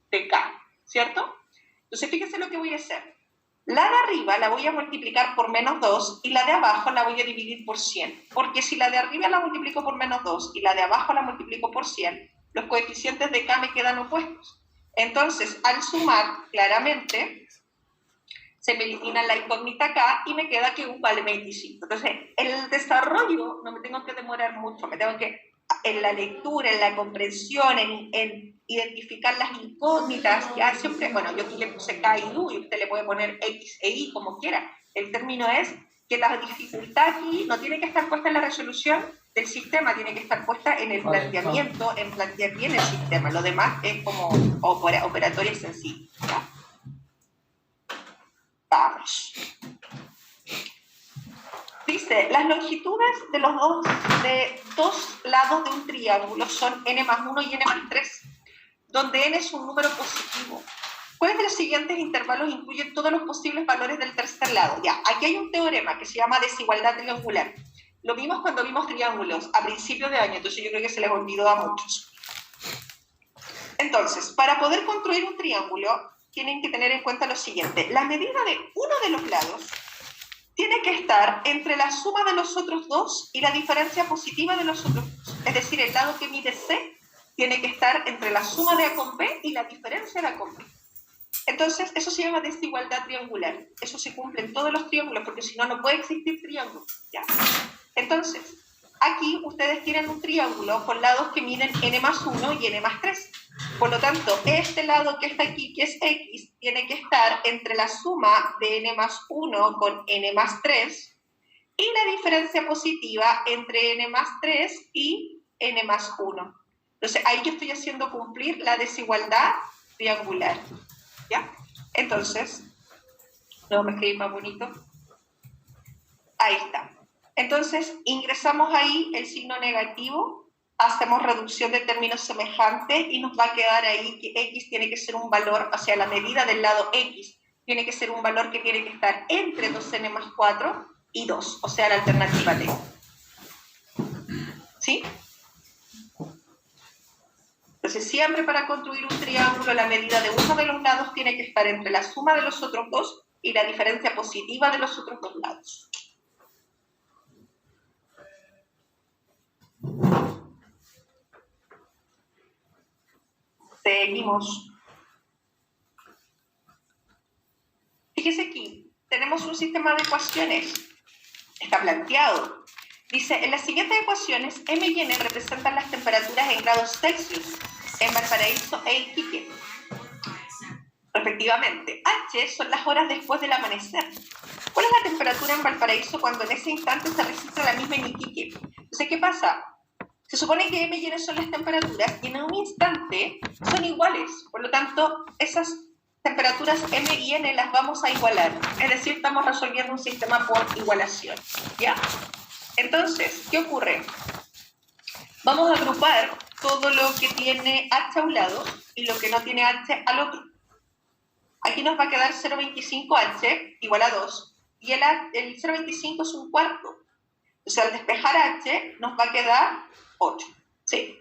De K, ¿cierto? Entonces fíjense lo que voy a hacer. La de arriba la voy a multiplicar por menos 2 y la de abajo la voy a dividir por 100. Porque si la de arriba la multiplico por menos 2 y la de abajo la multiplico por 100, los coeficientes de K me quedan opuestos. Entonces, al sumar, claramente, se me elimina la incógnita K y me queda que U vale 25. Entonces, el desarrollo no me tengo que demorar mucho, me tengo que, en la lectura, en la comprensión, en identificar las incógnitas, ya siempre, bueno, yo aquí le puse K y U y usted le puede poner X e Y como quiera. El término es que la dificultad aquí no tiene que estar puesta en la resolución del sistema, tiene que estar puesta en el planteamiento, en plantear bien el sistema. Lo demás es como operatorio sencillo, ¿ya? Vamos. Dice, las longitudes de los dos lados de un triángulo son n más 1 y n más 3, donde n es un número positivo. ¿Cuáles de los siguientes intervalos incluyen todos los posibles valores del tercer lado? Ya, aquí hay un teorema que se llama desigualdad triangular. Lo vimos cuando vimos triángulos a principios de año, entonces yo creo que se les olvidó a muchos. Entonces, para poder construir un triángulo, tienen que tener en cuenta lo siguiente. La medida de uno de los lados tiene que estar entre la suma de los otros dos y la diferencia positiva de los otros dos. Es decir, el lado que mide C tiene que estar entre la suma de A con B y la diferencia de A con B. Entonces, eso se llama desigualdad triangular. Eso se cumple en todos los triángulos, porque si no, no puede existir triángulo. ¿Ya? Entonces, aquí ustedes tienen un triángulo con lados que miden n más 1 y n más 3. Por lo tanto, este lado que está aquí, que es X, tiene que estar entre la suma de n más 1 con n más 3 y la diferencia positiva entre n más 3 y n más 1. Entonces, ahí yo estoy haciendo cumplir la desigualdad triangular. ¿Ya? Entonces, luego me escribí más bonito. Ahí está. Entonces, ingresamos ahí el signo negativo, hacemos reducción de términos semejantes y nos va a quedar ahí que X tiene que ser un valor, o sea, la medida del lado X tiene que ser un valor que tiene que estar entre 2n más 4 y 2, o sea, la alternativa D. ¿Sí? Entonces, siempre para construir un triángulo, la medida de uno de los lados tiene que estar entre la suma de los otros dos y la diferencia positiva de los otros dos lados. Seguimos. Fíjese aquí, tenemos un sistema de ecuaciones. Está planteado. Dice, en las siguientes ecuaciones, M y N representan las temperaturas en grados Celsius en Valparaíso e Iquique, respectivamente. H son las horas después del amanecer. ¿Cuál es la temperatura en Valparaíso cuando en ese instante se registra la misma en Iquique? Entonces, ¿qué pasa? Se supone que M y N son las temperaturas y en un instante son iguales. Por lo tanto, esas temperaturas M y N las vamos a igualar. Es decir, estamos resolviendo un sistema por igualación. ¿Ya? Entonces, ¿qué ocurre? Vamos a agrupar todo lo que tiene H a un lado y lo que no tiene H al otro. Aquí nos va a quedar 0,25H igual a 2. Y el 0,25 es un cuarto. Entonces, al despejar H, nos va a quedar 8. ¿Sí?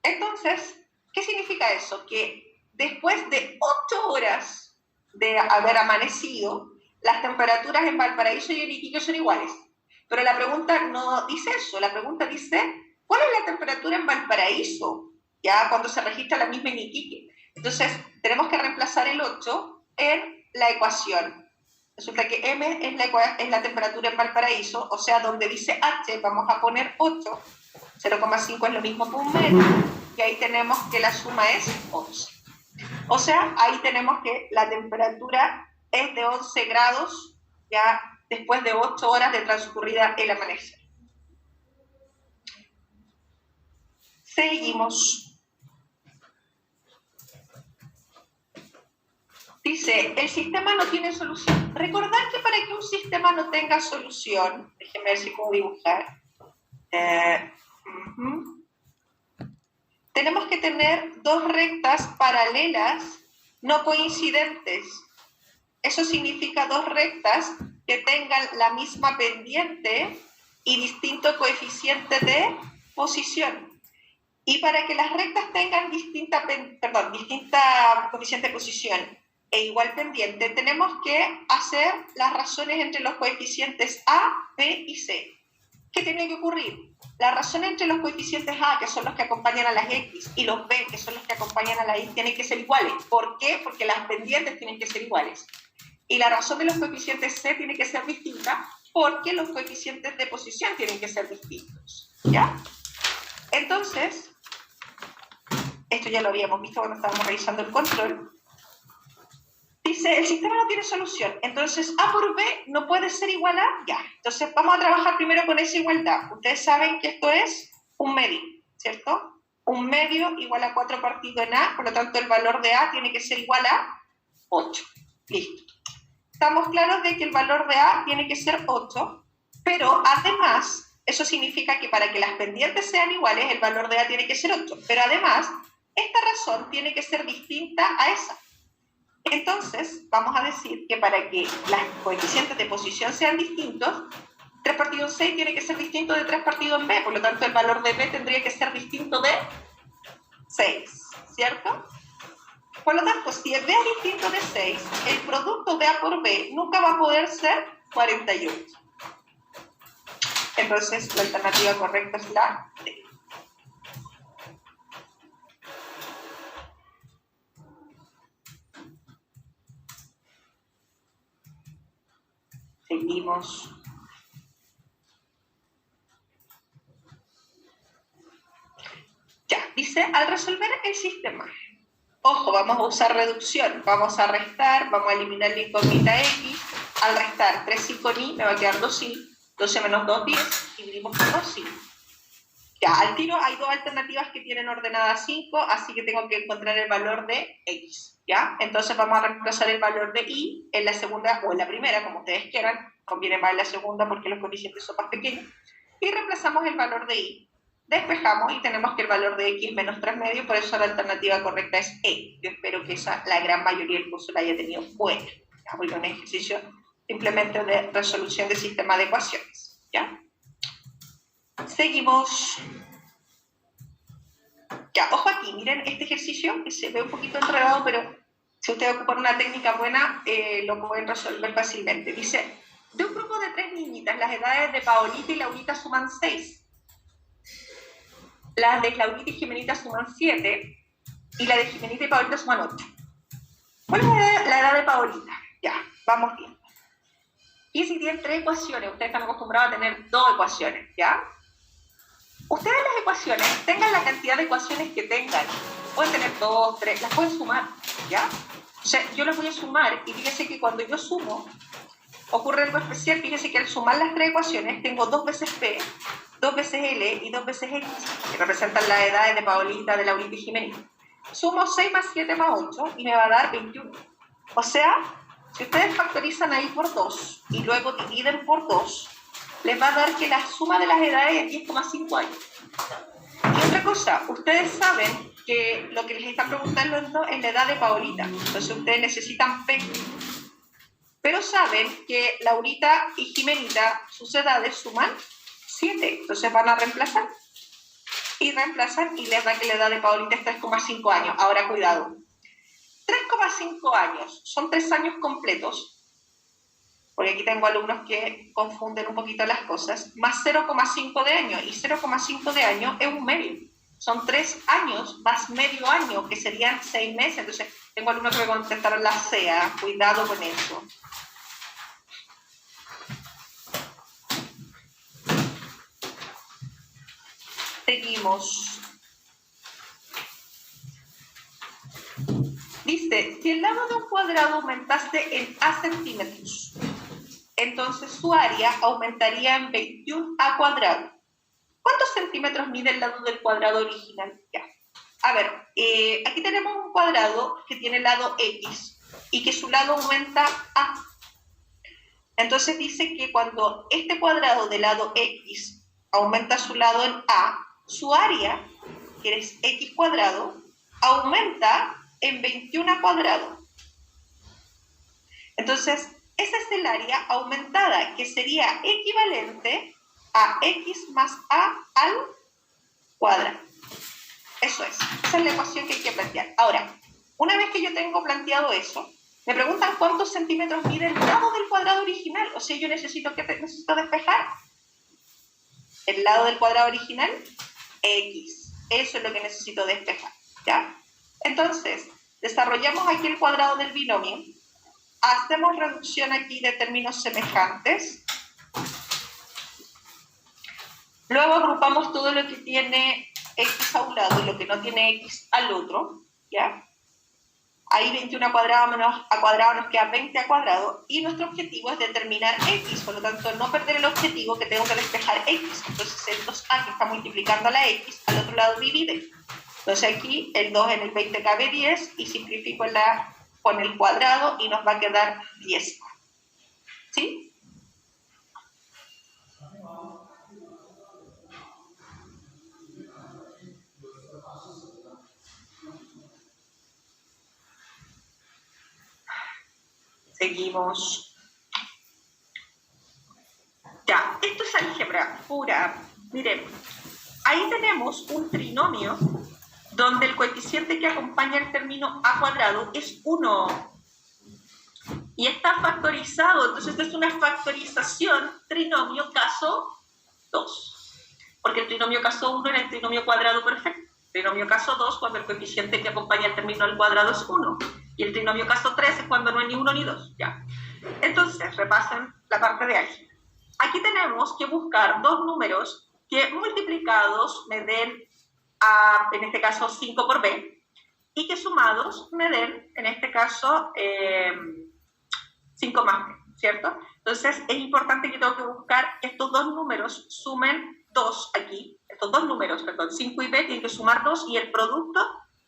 Entonces, ¿qué significa eso? Que después de 8 horas de haber amanecido, las temperaturas en Valparaíso y en Iquique son iguales. Pero la pregunta no dice eso. La pregunta dice, ¿cuál es la temperatura en Valparaíso? Ya cuando se registra la misma en Iquique. Entonces, tenemos que reemplazar el 8 en la ecuación. Resulta que M es la temperatura en Valparaíso, o sea, donde dice H vamos a poner 8, 0,5 es lo mismo que un medio, y ahí tenemos que la suma es 11. O sea, ahí tenemos que la temperatura es de 11 grados ya después de 8 horas de transcurrida el amanecer. Seguimos. Dice, el sistema no tiene solución. Recordad que para que un sistema no tenga solución, déjenme ver si puedo dibujar, tenemos que tener dos rectas paralelas no coincidentes. Eso significa dos rectas que tengan la misma pendiente y distinto coeficiente de posición. Y para que las rectas tengan distinta coeficiente de posición e igual pendiente, tenemos que hacer las razones entre los coeficientes A, B y C. ¿Qué tiene que ocurrir? La razón entre los coeficientes A, que son los que acompañan a las X, y los B, que son los que acompañan a la Y, tienen que ser iguales. ¿Por qué? Porque las pendientes tienen que ser iguales. Y la razón de los coeficientes C tiene que ser distinta porque los coeficientes de posición tienen que ser distintos. ¿Ya? Entonces, esto ya lo habíamos visto cuando estábamos revisando el control. Dice, el sistema no tiene solución, entonces A por B no puede ser igual a ya. Entonces vamos a trabajar primero con esa igualdad. Ustedes saben que esto es un medio, ¿cierto? Un medio igual a 4 partido en A, por lo tanto el valor de A tiene que ser igual a 8. Listo. Estamos claros de que el valor de A tiene que ser 8, pero además, eso significa que para que las pendientes sean iguales, el valor de A tiene que ser 8. Pero además, esta razón tiene que ser distinta a esa. Entonces, vamos a decir que para que las coeficientes de posición sean distintos, 3 partido en C tiene que ser distinto de 3 partido en B, por lo tanto el valor de B tendría que ser distinto de 6, ¿cierto? Por lo tanto, si B es distinto de 6, el producto de A por B nunca va a poder ser 48. Entonces, la alternativa correcta es la D. Seguimos. Ya, dice, al resolver el sistema, ojo, vamos a usar reducción, vamos a restar, vamos a eliminar la incógnita X, al restar 3i con i me va a quedar 2i, 12 menos 2, 10, dividimos por 2i. Ya, al tiro hay dos alternativas que tienen ordenada 5, así que tengo que encontrar el valor de X, ¿ya? Entonces vamos a reemplazar el valor de Y en la segunda o en la primera, como ustedes quieran, conviene más en la segunda porque los coeficientes son más pequeños, y reemplazamos el valor de Y. Despejamos y tenemos que el valor de X menos 3 medios, por eso la alternativa correcta es E. Yo espero que la gran mayoría del curso la haya tenido buena. Ya, voy a un ejercicio simplemente de resolución de sistema de ecuaciones, ¿ya? Seguimos. Ya, ojo aquí, miren este ejercicio que se ve un poquito enredado, pero si ustedes ocupan una técnica buena, lo pueden resolver fácilmente. Dice, de un grupo de 3 niñitas, las edades de Paolita y Laurita suman 6. Las de Laurita y Jimenita suman 7. Y las de Jimenita y Paolita suman 8. ¿Cuál es la edad de Paolita? Ya, vamos bien. Y si tienen 3 ecuaciones, ustedes están acostumbrados a tener 2 ecuaciones, ¿ya? Ustedes las ecuaciones, tengan la cantidad de ecuaciones que tengan, pueden tener 2, 3, las pueden sumar, ¿ya? O sea, yo las voy a sumar y fíjense que cuando yo sumo, ocurre algo especial, fíjense que al sumar las 3 ecuaciones tengo 2 veces P 2 veces L y 2 veces X, que representan las edades de Paolita, de Laurita y Jimenita. Sumo 6 más 7 más 8 y me va a dar 21. O sea, si ustedes factorizan ahí por 2 y luego dividen por 2, les va a dar que la suma de las edades es 10,5 años. Y otra cosa, ustedes saben que lo que les está preguntando es la edad de Paolita, entonces ustedes necesitan P. Pero saben que Laurita y Jimenita, sus edades suman 7, entonces van a reemplazar. Y reemplazan y les da que la edad de Paolita es 3,5 años. Ahora, cuidado. 3,5 años son 3 años completos, porque aquí tengo alumnos que confunden un poquito las cosas, más 0,5 de año, y 0,5 de año es un medio. Son 3 años más medio año, que serían 6 meses. Entonces, tengo alumnos que me contestaron la CEA, cuidado con eso. Seguimos. Dice, si el lado de un cuadrado aumentase en A centímetros, entonces su área aumentaría en 21A cuadrado. ¿Cuántos centímetros mide el lado del cuadrado original? Ya. A ver, aquí tenemos un cuadrado que tiene lado X y que su lado aumenta A. Entonces dice que cuando este cuadrado del lado X aumenta su lado en A, su área, que es X cuadrado, aumenta en 21 cuadrado. Entonces, esa es el área aumentada, que sería equivalente a X más A al cuadrado. Eso es. Esa es la ecuación que hay que plantear. Ahora, una vez que yo tengo planteado eso, me preguntan cuántos centímetros mide el lado del cuadrado original. O sea, yo necesito despejar el lado del cuadrado original, X. Eso es lo que necesito despejar, ¿ya? Entonces, desarrollamos aquí el cuadrado del binomio, hacemos reducción aquí de términos semejantes, luego agrupamos todo lo que tiene X a un lado y lo que no tiene X al otro, ¿ya? Ahí 21 a cuadrado menos a cuadrado nos queda 20 a cuadrado y nuestro objetivo es determinar X, por lo tanto no perder el objetivo que tengo que despejar X. Entonces el 2A que está multiplicando a la X, al otro lado divide. Entonces aquí el 2 en el 20 cabe 10 y simplifico con el cuadrado y nos va a quedar 10. ¿Sí? Seguimos. Ya, esto es álgebra pura. Miren, ahí tenemos un trinomio donde el coeficiente que acompaña el término a cuadrado es 1. Y está factorizado, entonces esto es una factorización trinomio caso 2. Porque el trinomio caso 1 era el trinomio cuadrado perfecto. Trinomio caso 2 cuando el coeficiente que acompaña el término al cuadrado es 1. Y el trinomio caso 3 es cuando no hay ni 1 ni 2. Ya. Entonces, repasen la parte de álgebra. Aquí tenemos que buscar dos números que multiplicados me den, en este caso, 5 por b, y que sumados me den, en este caso, 5 más b, ¿cierto? Entonces, es importante que tengo que buscar que estos dos números sumen 2 aquí. Estos dos números, perdón, 5 y b, tienen que sumar 2, y el producto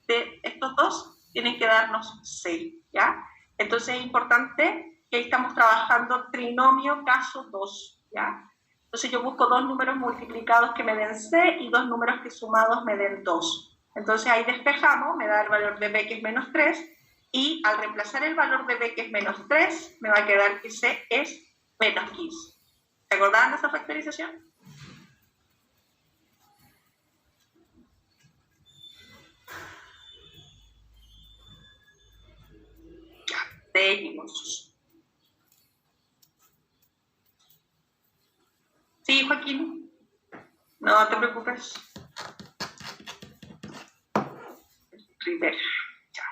de estos dos tienen que darnos 6, ¿ya? Entonces, es importante que ahí estamos trabajando trinomio caso 2, ¿ya? Entonces yo busco dos números multiplicados que me den C y dos números que sumados me den 2. Entonces ahí despejamos, me da el valor de B que es menos 3, y al reemplazar el valor de B que es menos 3, me va a quedar que C es menos 15. ¿Se acordaban de esa factorización? Ya, seguimos. Sí, Joaquín. No te preocupes. Rivera. Ya.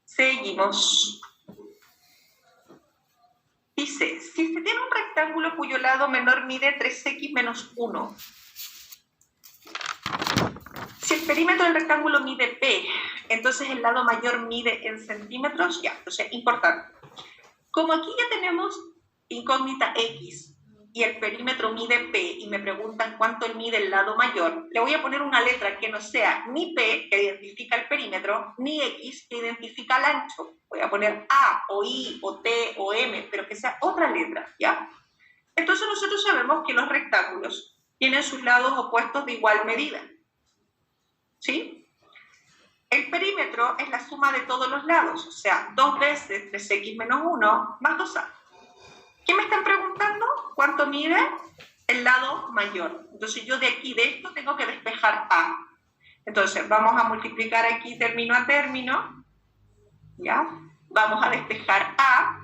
Seguimos. Dice, si se tiene un rectángulo cuyo lado menor mide 3x menos 1, si el perímetro del rectángulo mide p, entonces el lado mayor mide en centímetros, ya, entonces importante. Como aquí ya tenemos incógnita x, y el perímetro mide P y me preguntan cuánto mide el lado mayor, le voy a poner una letra que no sea ni P, que identifica el perímetro, ni X, que identifica el ancho. Voy a poner A, o I, o T, o M, pero que sea otra letra, ¿ya? Entonces nosotros sabemos que los rectángulos tienen sus lados opuestos de igual medida, ¿sí? El perímetro es la suma de todos los lados, o sea, 2 veces 3x menos 1 más 2a. ¿Qué me están preguntando? ¿Cuánto mide el lado mayor? Entonces yo de aquí, de esto, tengo que despejar a. Entonces vamos a multiplicar aquí término a término, ¿ya? Vamos a despejar a,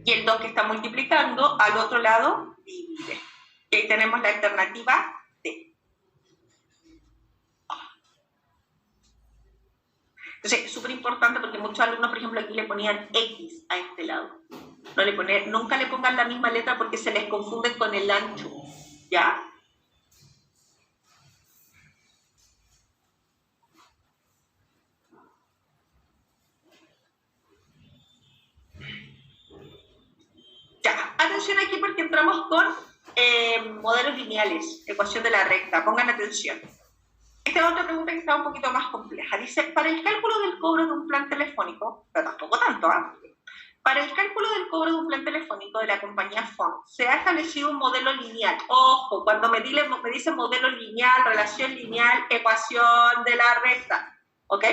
y el 2 que está multiplicando, al otro lado, divide. Y ahí tenemos la alternativa D. Entonces es súper importante porque muchos alumnos, por ejemplo, aquí le ponían X a este lado. Nunca le pongan la misma letra porque se les confunde con el ancho, ¿ya? Ya, atención aquí porque entramos con modelos lineales, ecuación de la recta, pongan atención. Esta es otra pregunta que está un poquito más compleja. Dice, para el cálculo del cobro de un plan telefónico, pero tampoco tanto, ¿eh? Para el cálculo del cobro de un plan telefónico de la compañía FON, se ha establecido un modelo lineal. Ojo, cuando me dice modelo lineal, relación lineal, ecuación de la recta, ¿ok?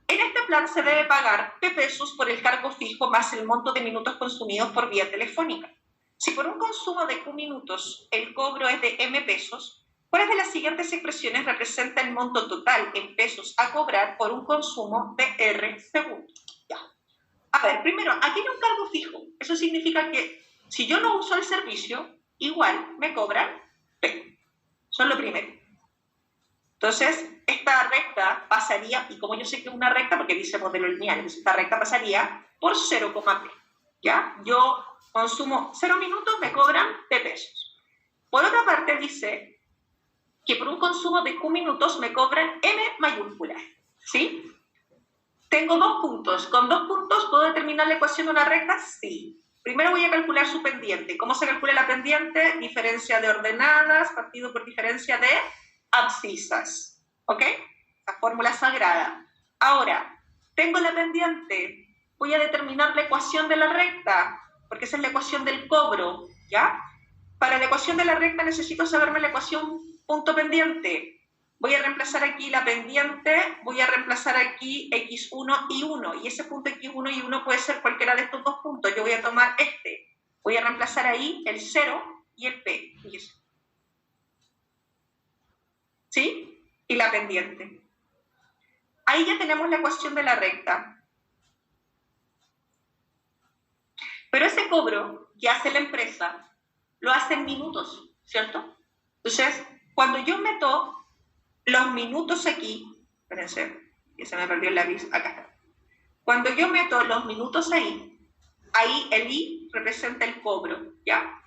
En este plan se debe pagar P pesos por el cargo fijo más el monto de minutos consumidos por vía telefónica. Si por un consumo de Q minutos el cobro es de M pesos, ¿cuáles de las siguientes expresiones representa el monto total en pesos a cobrar por un consumo de R segundos? Ya. A ver, primero, aquí hay un cargo fijo. Eso significa que si yo no uso el servicio, igual me cobran P. Eso es lo primero. Entonces, esta recta pasaría, y como yo sé que es una recta, porque dice modelo lineal, entonces esta recta pasaría por 0,P. ¿Ya? Yo consumo 0 minutos, me cobran P pesos. Por otra parte, dice que por un consumo de Q minutos me cobran M mayúscula. ¿Sí? Tengo 2 puntos. ¿Con 2 puntos puedo determinar la ecuación de una recta? Sí. Primero voy a calcular su pendiente. ¿Cómo se calcula la pendiente? Diferencia de ordenadas partido por diferencia de abscisas. ¿Ok? La fórmula sagrada. Ahora, tengo la pendiente. Voy a determinar la ecuación de la recta, porque esa es la ecuación del cobro, ¿ya? Para la ecuación de la recta necesito saberme la ecuación punto pendiente. Voy a reemplazar aquí la pendiente, voy a reemplazar aquí x1 y 1, y ese punto x1 y 1 puede ser cualquiera de estos 2 puntos. Yo voy a tomar este. Voy a reemplazar ahí el 0 y el p. Fíjense. ¿Sí? Y la pendiente. Ahí ya tenemos la ecuación de la recta. Pero ese cobro que hace la empresa lo hace en minutos, ¿cierto? Entonces, cuando yo meto los minutos aquí, espérense, que se me perdió el lápiz, acá está. Cuando yo meto los minutos ahí el I representa el cobro, ¿ya?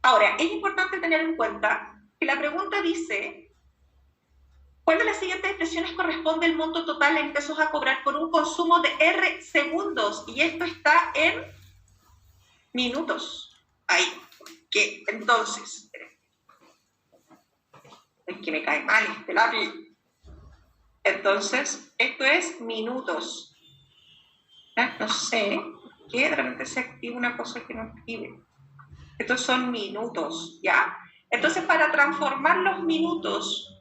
Ahora, es importante tener en cuenta que la pregunta dice, ¿cuál de las siguientes expresiones corresponde el monto total en pesos a cobrar por un consumo de R segundos? Y esto está en minutos. Ahí. ¿Qué? Entonces, es que me cae mal este lápiz. Entonces, esto es minutos. No sé, que de repente se activa una cosa que no escribe. Estos son minutos, ¿ya? Entonces, para transformar los minutos,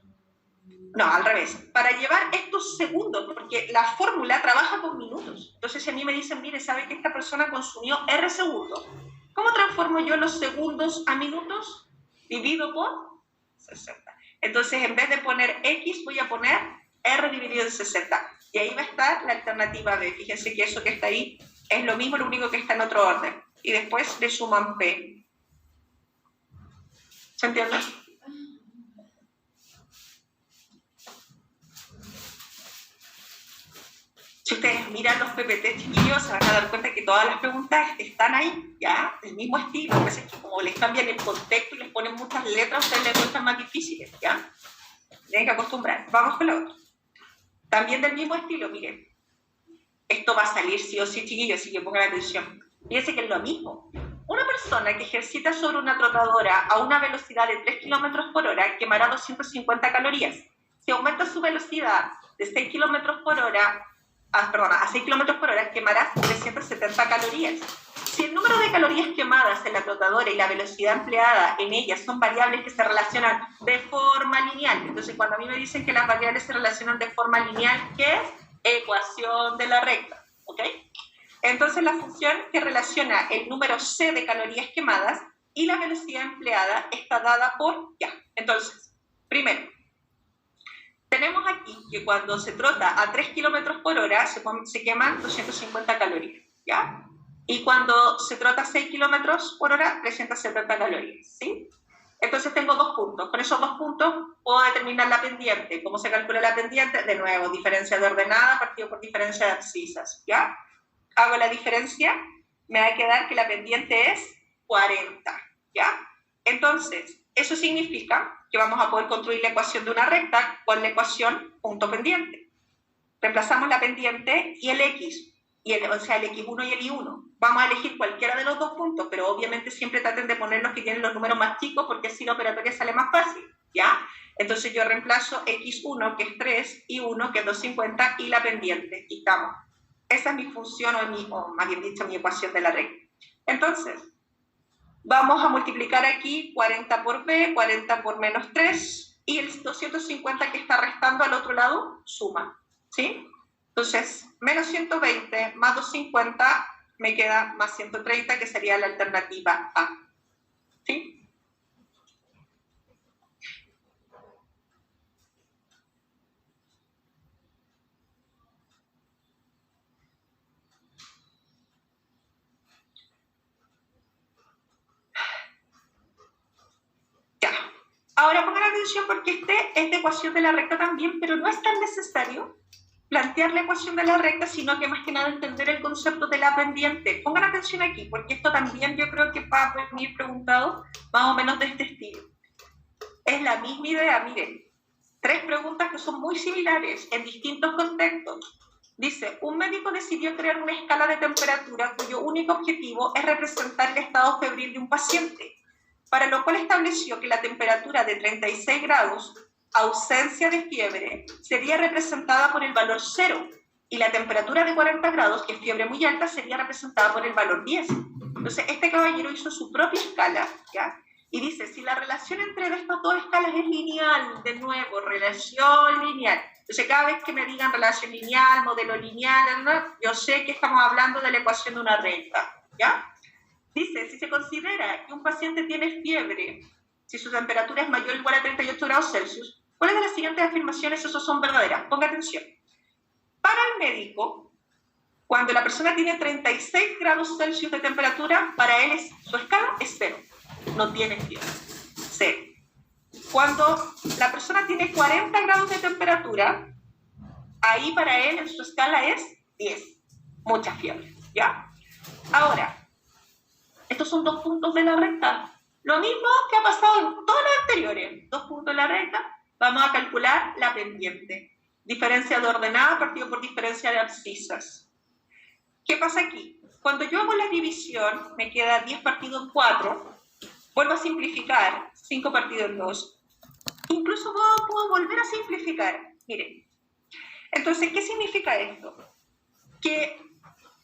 no, al revés, para llevar estos segundos, porque la fórmula trabaja con minutos. Entonces, si a mí me dicen, mire, ¿sabe que esta persona consumió R segundos? ¿Cómo transformo yo los segundos a minutos? Divido por 60. Entonces, en vez de poner X, voy a poner R dividido en 60. Y ahí va a estar la alternativa B. Fíjense que eso que está ahí es lo mismo, lo único que está en otro orden. Y después le suman P. ¿Se entiende? Si ustedes miran los PPT chiquillos, se van a dar cuenta que todas las preguntas están ahí, ya, del mismo estilo. A veces que como les cambian el contexto y les ponen muchas letras, ustedes les resultan más difíciles, ¿ya? Tienen que acostumbrar. Vamos con la otra. También del mismo estilo, miren. Esto va a salir sí o sí, chiquillos, así que pongan atención. Fíjense que es lo mismo. una persona que ejercita sobre una trotadora a una velocidad de 3 km por hora quemará 250 calorías. Si aumenta su velocidad de 6 km por hora, a 6 km por hora, quemará 370 calorías. Si el número de calorías quemadas en la trotadora y la velocidad empleada en ella son variables que se relacionan de forma lineal, entonces cuando a mí me dicen que las variables se relacionan de forma lineal, ¿qué es? Ecuación de la recta, ¿ok? Entonces la función que relaciona el número C de calorías quemadas y la velocidad empleada está dada por ya. Entonces, primero, tenemos aquí que cuando se trota a 3 km por hora se queman 250 calorías, ¿ya? Y cuando se trota a 6 km por hora, 370 calorías, ¿sí? Entonces tengo 2 puntos. Con esos 2 puntos puedo determinar la pendiente. ¿Cómo se calcula la pendiente? De nuevo, diferencia de ordenada partido por diferencia de abscisas, ¿ya? Hago la diferencia, me va a quedar que la pendiente es 40, ¿ya? Entonces, eso significa que vamos a poder construir la ecuación de una recta con la ecuación punto pendiente. Reemplazamos la pendiente y el x, o sea, el x1 y el y1. Vamos a elegir cualquiera de los 2 puntos, pero obviamente siempre traten de poner los que tienen los números más chicos porque así la operatoria sale más fácil, ¿ya? Entonces yo reemplazo x1, que es 3, y 1, que es 250, y la pendiente, y estamos. Esa es mi función, o más bien dicho, mi ecuación de la recta. Entonces, vamos a multiplicar aquí 40 por b, 40 por menos 3, y el 250 que está restando al otro lado, suma, ¿sí? Entonces, menos 120 más 250 me queda más 130, que sería la alternativa A, ¿sí? Ahora pongan atención porque este es de ecuación de la recta también, pero no es tan necesario plantear la ecuación de la recta, sino que más que nada entender el concepto de la pendiente. Pongan atención aquí, porque esto también yo creo que va a venir preguntado más o menos de este estilo. Es la misma idea, miren, 3 preguntas que son muy similares en distintos contextos. Dice, un médico decidió crear una escala de temperatura cuyo único objetivo es representar el estado febril de un paciente, para lo cual estableció que la temperatura de 36 grados, ausencia de fiebre, sería representada por el valor 0, y la temperatura de 40 grados, que es fiebre muy alta, sería representada por el valor 10. Entonces, este caballero hizo su propia escala, ¿ya? Y dice, si la relación entre estas 2 escalas es lineal, de nuevo, relación lineal. Entonces, cada vez que me digan relación lineal, modelo lineal, ¿no? Yo sé que estamos hablando de la ecuación de una recta, ¿ya? Dice, si se considera que un paciente tiene fiebre, si su temperatura es mayor o igual a 38 grados Celsius, ¿cuáles de las siguientes afirmaciones esas son verdaderas? Ponga atención. Para el médico, cuando la persona tiene 36 grados Celsius de temperatura, para él su escala es 0. No tiene fiebre. 0. Cuando la persona tiene 40 grados de temperatura, ahí para él en su escala es 10. Mucha fiebre, ¿ya? Ahora, estos son 2 puntos de la recta. Lo mismo que ha pasado en todas las anteriores. 2 puntos de la recta, vamos a calcular la pendiente. Diferencia de ordenada partido por diferencia de abscisas. ¿Qué pasa aquí? Cuando yo hago la división, me queda 10 partido en 4. Vuelvo a simplificar, 5 partido en 2. Incluso puedo volver a simplificar. Miren. Entonces, ¿qué significa esto? Que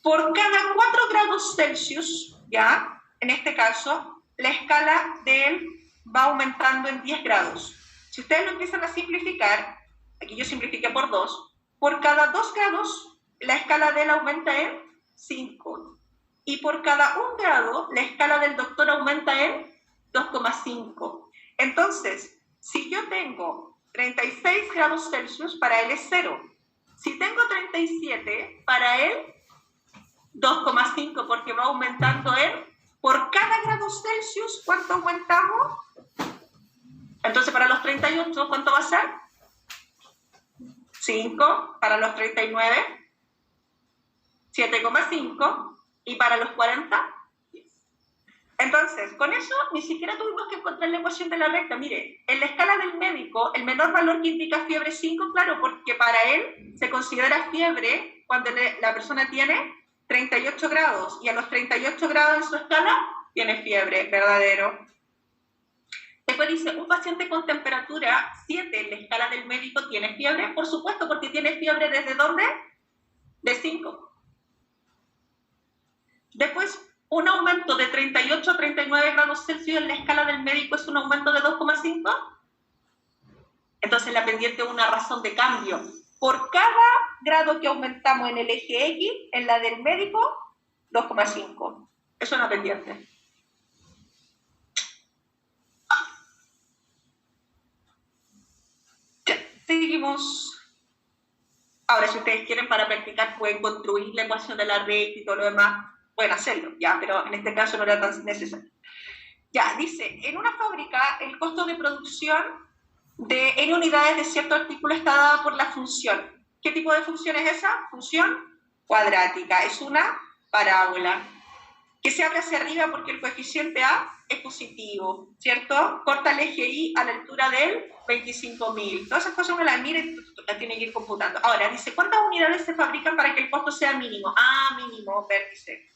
por cada 4 grados Celsius, ¿ya? En este caso, la escala de él va aumentando en 10 grados. Si ustedes lo empiezan a simplificar, aquí yo simplifiqué por 2, por cada 2 grados, la escala de él aumenta en 5. Y por cada 1 grado, la escala del doctor aumenta en 2,5. Entonces, si yo tengo 36 grados Celsius, para él es 0. Si tengo 37, para él 2,5, porque va aumentando por cada grado Celsius, ¿cuánto aumentamos? Entonces, para los 38, ¿cuánto va a ser? 5. Para los 39, 7,5. Y para los 40, 10. Entonces, con eso ni siquiera tuvimos que encontrar la ecuación de la recta. Mire, en la escala del médico, el menor valor que indica fiebre es 5, claro, porque para él se considera fiebre cuando la persona tiene 38 grados, y a los 38 grados en su escala tiene fiebre, verdadero. Después dice, un paciente con temperatura 7 en la escala del médico tiene fiebre, por supuesto, porque tiene fiebre ¿desde dónde? De 5. Después, un aumento de 38 a 39 grados Celsius en la escala del médico es un aumento de 2,5. Entonces la pendiente es una razón de cambio. Por cada grado que aumentamos en el eje X, en la del médico, 2,5. Es una pendiente. Ya, seguimos. Ahora, si ustedes quieren para practicar, pueden construir la ecuación de la red y todo lo demás. Pueden hacerlo, ya, pero en este caso no era tan necesario. Ya, dice, en una fábrica el costo de producción de N unidades de cierto artículo está dada por la función. ¿Qué tipo de función es esa? Función cuadrática, es una parábola que se abre hacia arriba porque el coeficiente A es positivo, ¿cierto? Corta el eje Y a la altura del 25.000. Todas esas cosas uno las mira y las tiene que ir computando. Ahora, dice, ¿cuántas unidades se fabrican para que el costo sea mínimo? Ah, mínimo, vértice.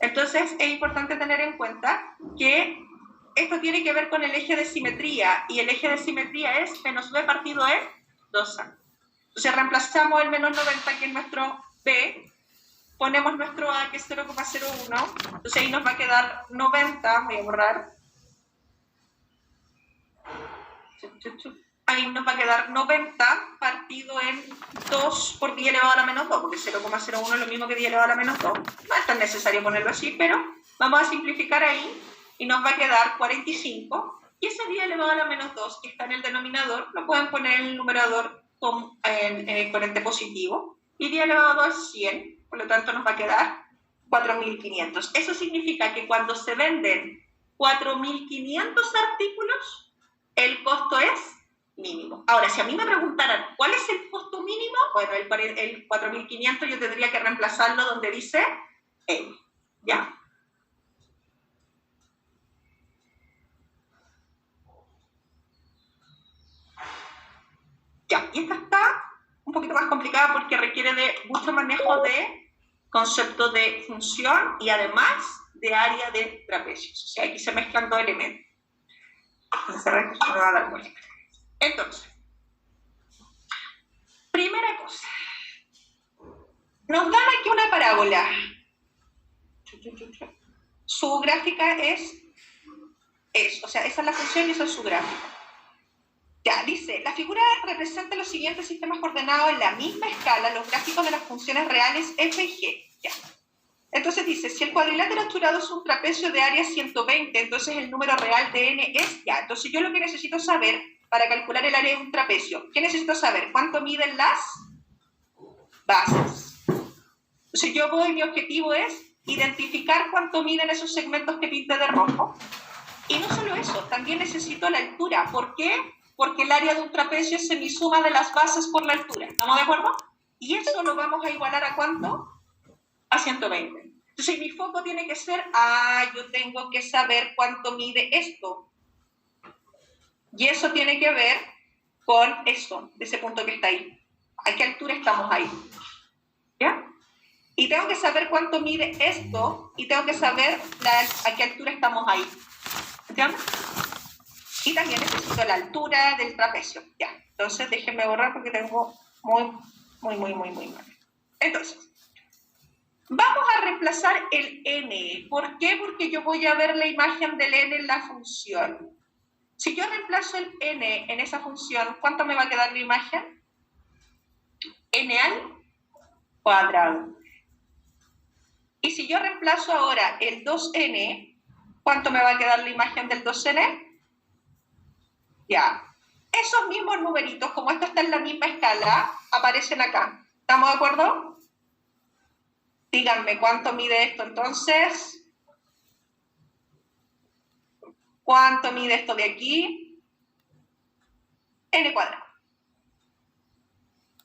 Entonces, es importante tener en cuenta que esto tiene que ver con el eje de simetría, y el eje de simetría es menos B partido en 2A. Entonces, reemplazamos el menos 90, que es nuestro B, ponemos nuestro A, que es 0,01, entonces ahí nos va a quedar 90, voy a borrar. Ahí nos va a quedar 90 partido en 2 por 10 elevado a la menos 2, porque 0,01 es lo mismo que 10 elevado a la menos 2. No es tan necesario ponerlo así, pero vamos a simplificar ahí y nos va a quedar 45. Y ese 10 elevado a la menos 2 que está en el denominador, lo pueden poner en el numerador en el exponente positivo. Y 10 elevado a 2 es 100, por lo tanto nos va a quedar 4.500. Eso significa que cuando se venden 4.500 artículos, el costo es mínimo. Ahora, si a mí me preguntaran cuál es el costo mínimo, bueno, el 4.500 yo tendría que reemplazarlo donde dice N, ¿ya? Ya, y esta está un poquito más complicada porque requiere de mucho manejo de concepto de función y además de área de trapecios. O sea, aquí se mezclan dos elementos. Entonces, primera cosa, nos dan aquí una parábola. Su gráfica es, o sea, esa es la función y esa es su gráfica. Ya, dice, la figura representa los siguientes sistemas coordenados en la misma escala, los gráficos de las funciones reales f y g. Ya. Entonces dice, si el cuadrilátero obturado es un trapecio de área 120, entonces el número real de n es, ya, entonces yo lo que necesito saber para calcular el área de un trapecio, ¿qué necesito saber? ¿Cuánto miden las bases? Entonces yo voy, mi objetivo es identificar cuánto miden esos segmentos que pinté de rojo. Y no solo eso, también necesito la altura. ¿Por qué? Porque el área de un trapecio es semisuma de las bases por la altura. ¿Estamos de acuerdo? Y eso lo vamos a igualar ¿a cuánto? A 120. Entonces mi foco tiene que ser, yo tengo que saber cuánto mide esto. Y eso tiene que ver con eso, de ese punto que está ahí. ¿A qué altura estamos ahí? ¿Ya? Y tengo que saber cuánto mide esto y tengo que saber a qué altura estamos ahí. ¿Entiendes? Y también necesito la altura del trapecio. Ya, entonces déjenme borrar porque tengo muy mal. Entonces, vamos a reemplazar el n. ¿Por qué? Porque yo voy a ver la imagen del n en la función. Si yo reemplazo el n en esa función, ¿cuánto me va a quedar la imagen? N al cuadrado. Y si yo reemplazo ahora el 2n, ¿cuánto me va a quedar la imagen del 2n? Ya. Esos mismos numeritos, como esto está en la misma escala, aparecen acá. ¿Estamos de acuerdo? Díganme, ¿cuánto mide esto entonces? ¿Cuánto mide esto de aquí? N cuadrado.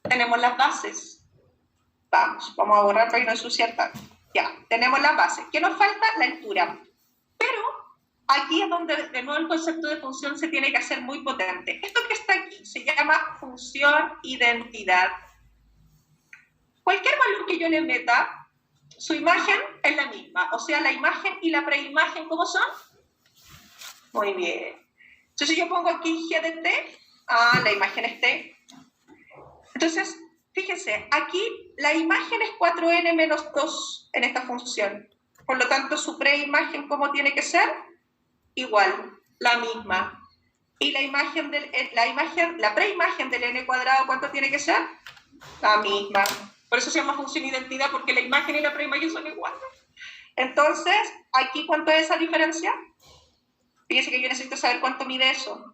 Tenemos las bases. Vamos a borrar para no ensuciar tanto. Ya, tenemos las bases. ¿Qué nos falta? La altura. Pero aquí es donde de nuevo el concepto de función se tiene que hacer muy potente. Esto que está aquí se llama función identidad. Cualquier valor que yo le meta su imagen es la misma. O sea, la imagen y la preimagen, ¿cómo son? Muy bien. Entonces yo pongo aquí G de T. La imagen es T. Entonces, fíjense, aquí la imagen es 4n menos 2 en esta función. Por lo tanto, su preimagen, ¿cómo tiene que ser? Igual, la misma. Y la preimagen del n cuadrado, ¿cuánto tiene que ser? La misma. Por eso se llama función identidad, porque la imagen y la preimagen son iguales. Entonces, ¿aquí cuánto es esa diferencia? Fíjense que yo necesito saber cuánto mide eso.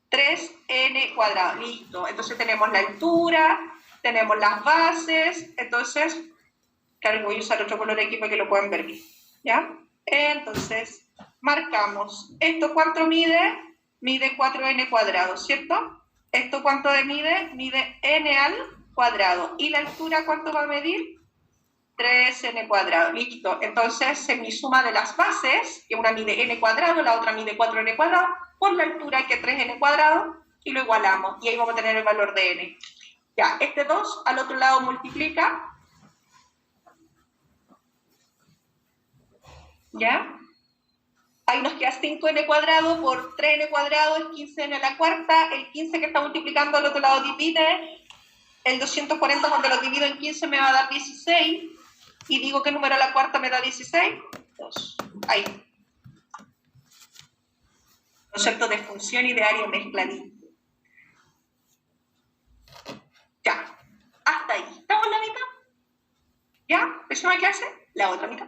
3n cuadrado, listo. Entonces tenemos la altura, tenemos las bases, entonces, claro, voy a usar otro color aquí para que lo puedan ver bien, ¿ya? Entonces, marcamos. ¿Esto cuánto mide? Mide 4n cuadrado, ¿cierto? ¿Esto cuánto mide? Mide n al cuadrado. ¿Y la altura cuánto va a medir? 3n cuadrado, listo. Entonces, en mi suma de las bases, que una mide n cuadrado, la otra mide 4n cuadrado, por la altura que es 3n cuadrado, y lo igualamos. Y ahí vamos a tener el valor de n. Ya, este 2 al otro lado multiplica. ¿Ya? Ahí nos queda 5n cuadrado por 3n cuadrado, es 15n a la cuarta. El 15 que está multiplicando al otro lado divide. El 240 cuando lo divido en 15 me va a dar 16. Y digo que número a la cuarta me da 16. 2. Ahí. Concepto de función y de área mezcladito. Ya. Hasta ahí. ¿Estamos en la mitad? ¿Ya? ¿Próxima clase? La otra mitad.